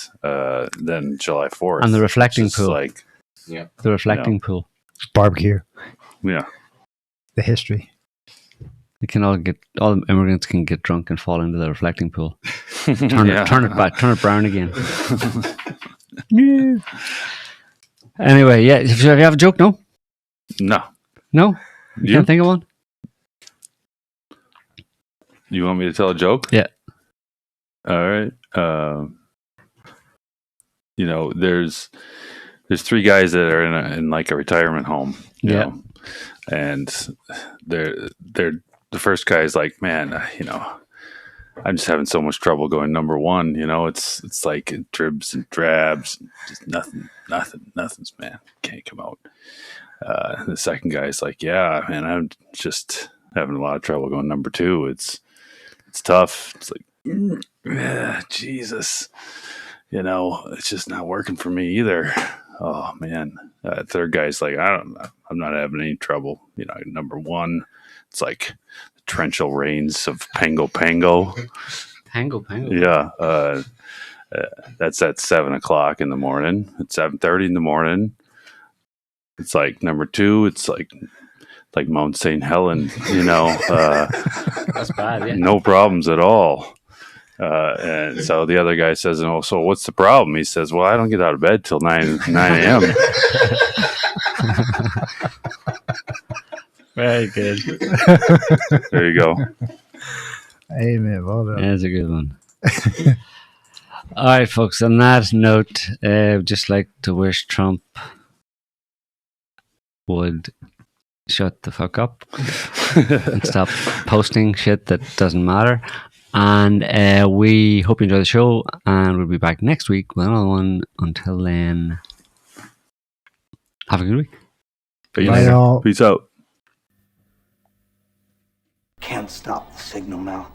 then July 4th. and the reflecting Just pool. like, The reflecting pool. Barbecue, yeah. the history. You can all the immigrants can get drunk and fall into the reflecting pool. Turn Yeah. turn it brown again. Yeah. Anyway, yeah. Do you have a joke? No, No. no. You You? can't think of one. You want me to tell a joke? Yeah. All right. There's three guys that are in like a retirement home. you Yeah. know, and they're the first guy is like, man, I'm just having so much trouble going number one. It's like dribs and drabs, just nothing's, man, can't come out. The second guy is like, yeah, man, I'm just having a lot of trouble going number two. It's tough. It's like, Jesus, it's just not working for me either. Oh man. Third guy's like, I'm not having any trouble. Number one, it's like the torrential rains of Pango. Pango. Yeah. That's at 7:00 in the morning. At 7:30 in the morning. It's like number two. It's like Mount St. Helen, That's bad. Yeah. no problems at all. And so the other guy says, "Oh, so what's the problem?" He says, "Well, I don't get out of bed till 9 a.m." Very good. There you go. Amen. Well done. That's a good one. All right, folks. On that note, I'd just like to wish Trump would shut the fuck up and stop posting shit that doesn't matter. And we hope you enjoy the show, and we'll be back next week with another one. Until then, have a good week. Peace. Bye, y'all. Peace out. Can't stop the signal now.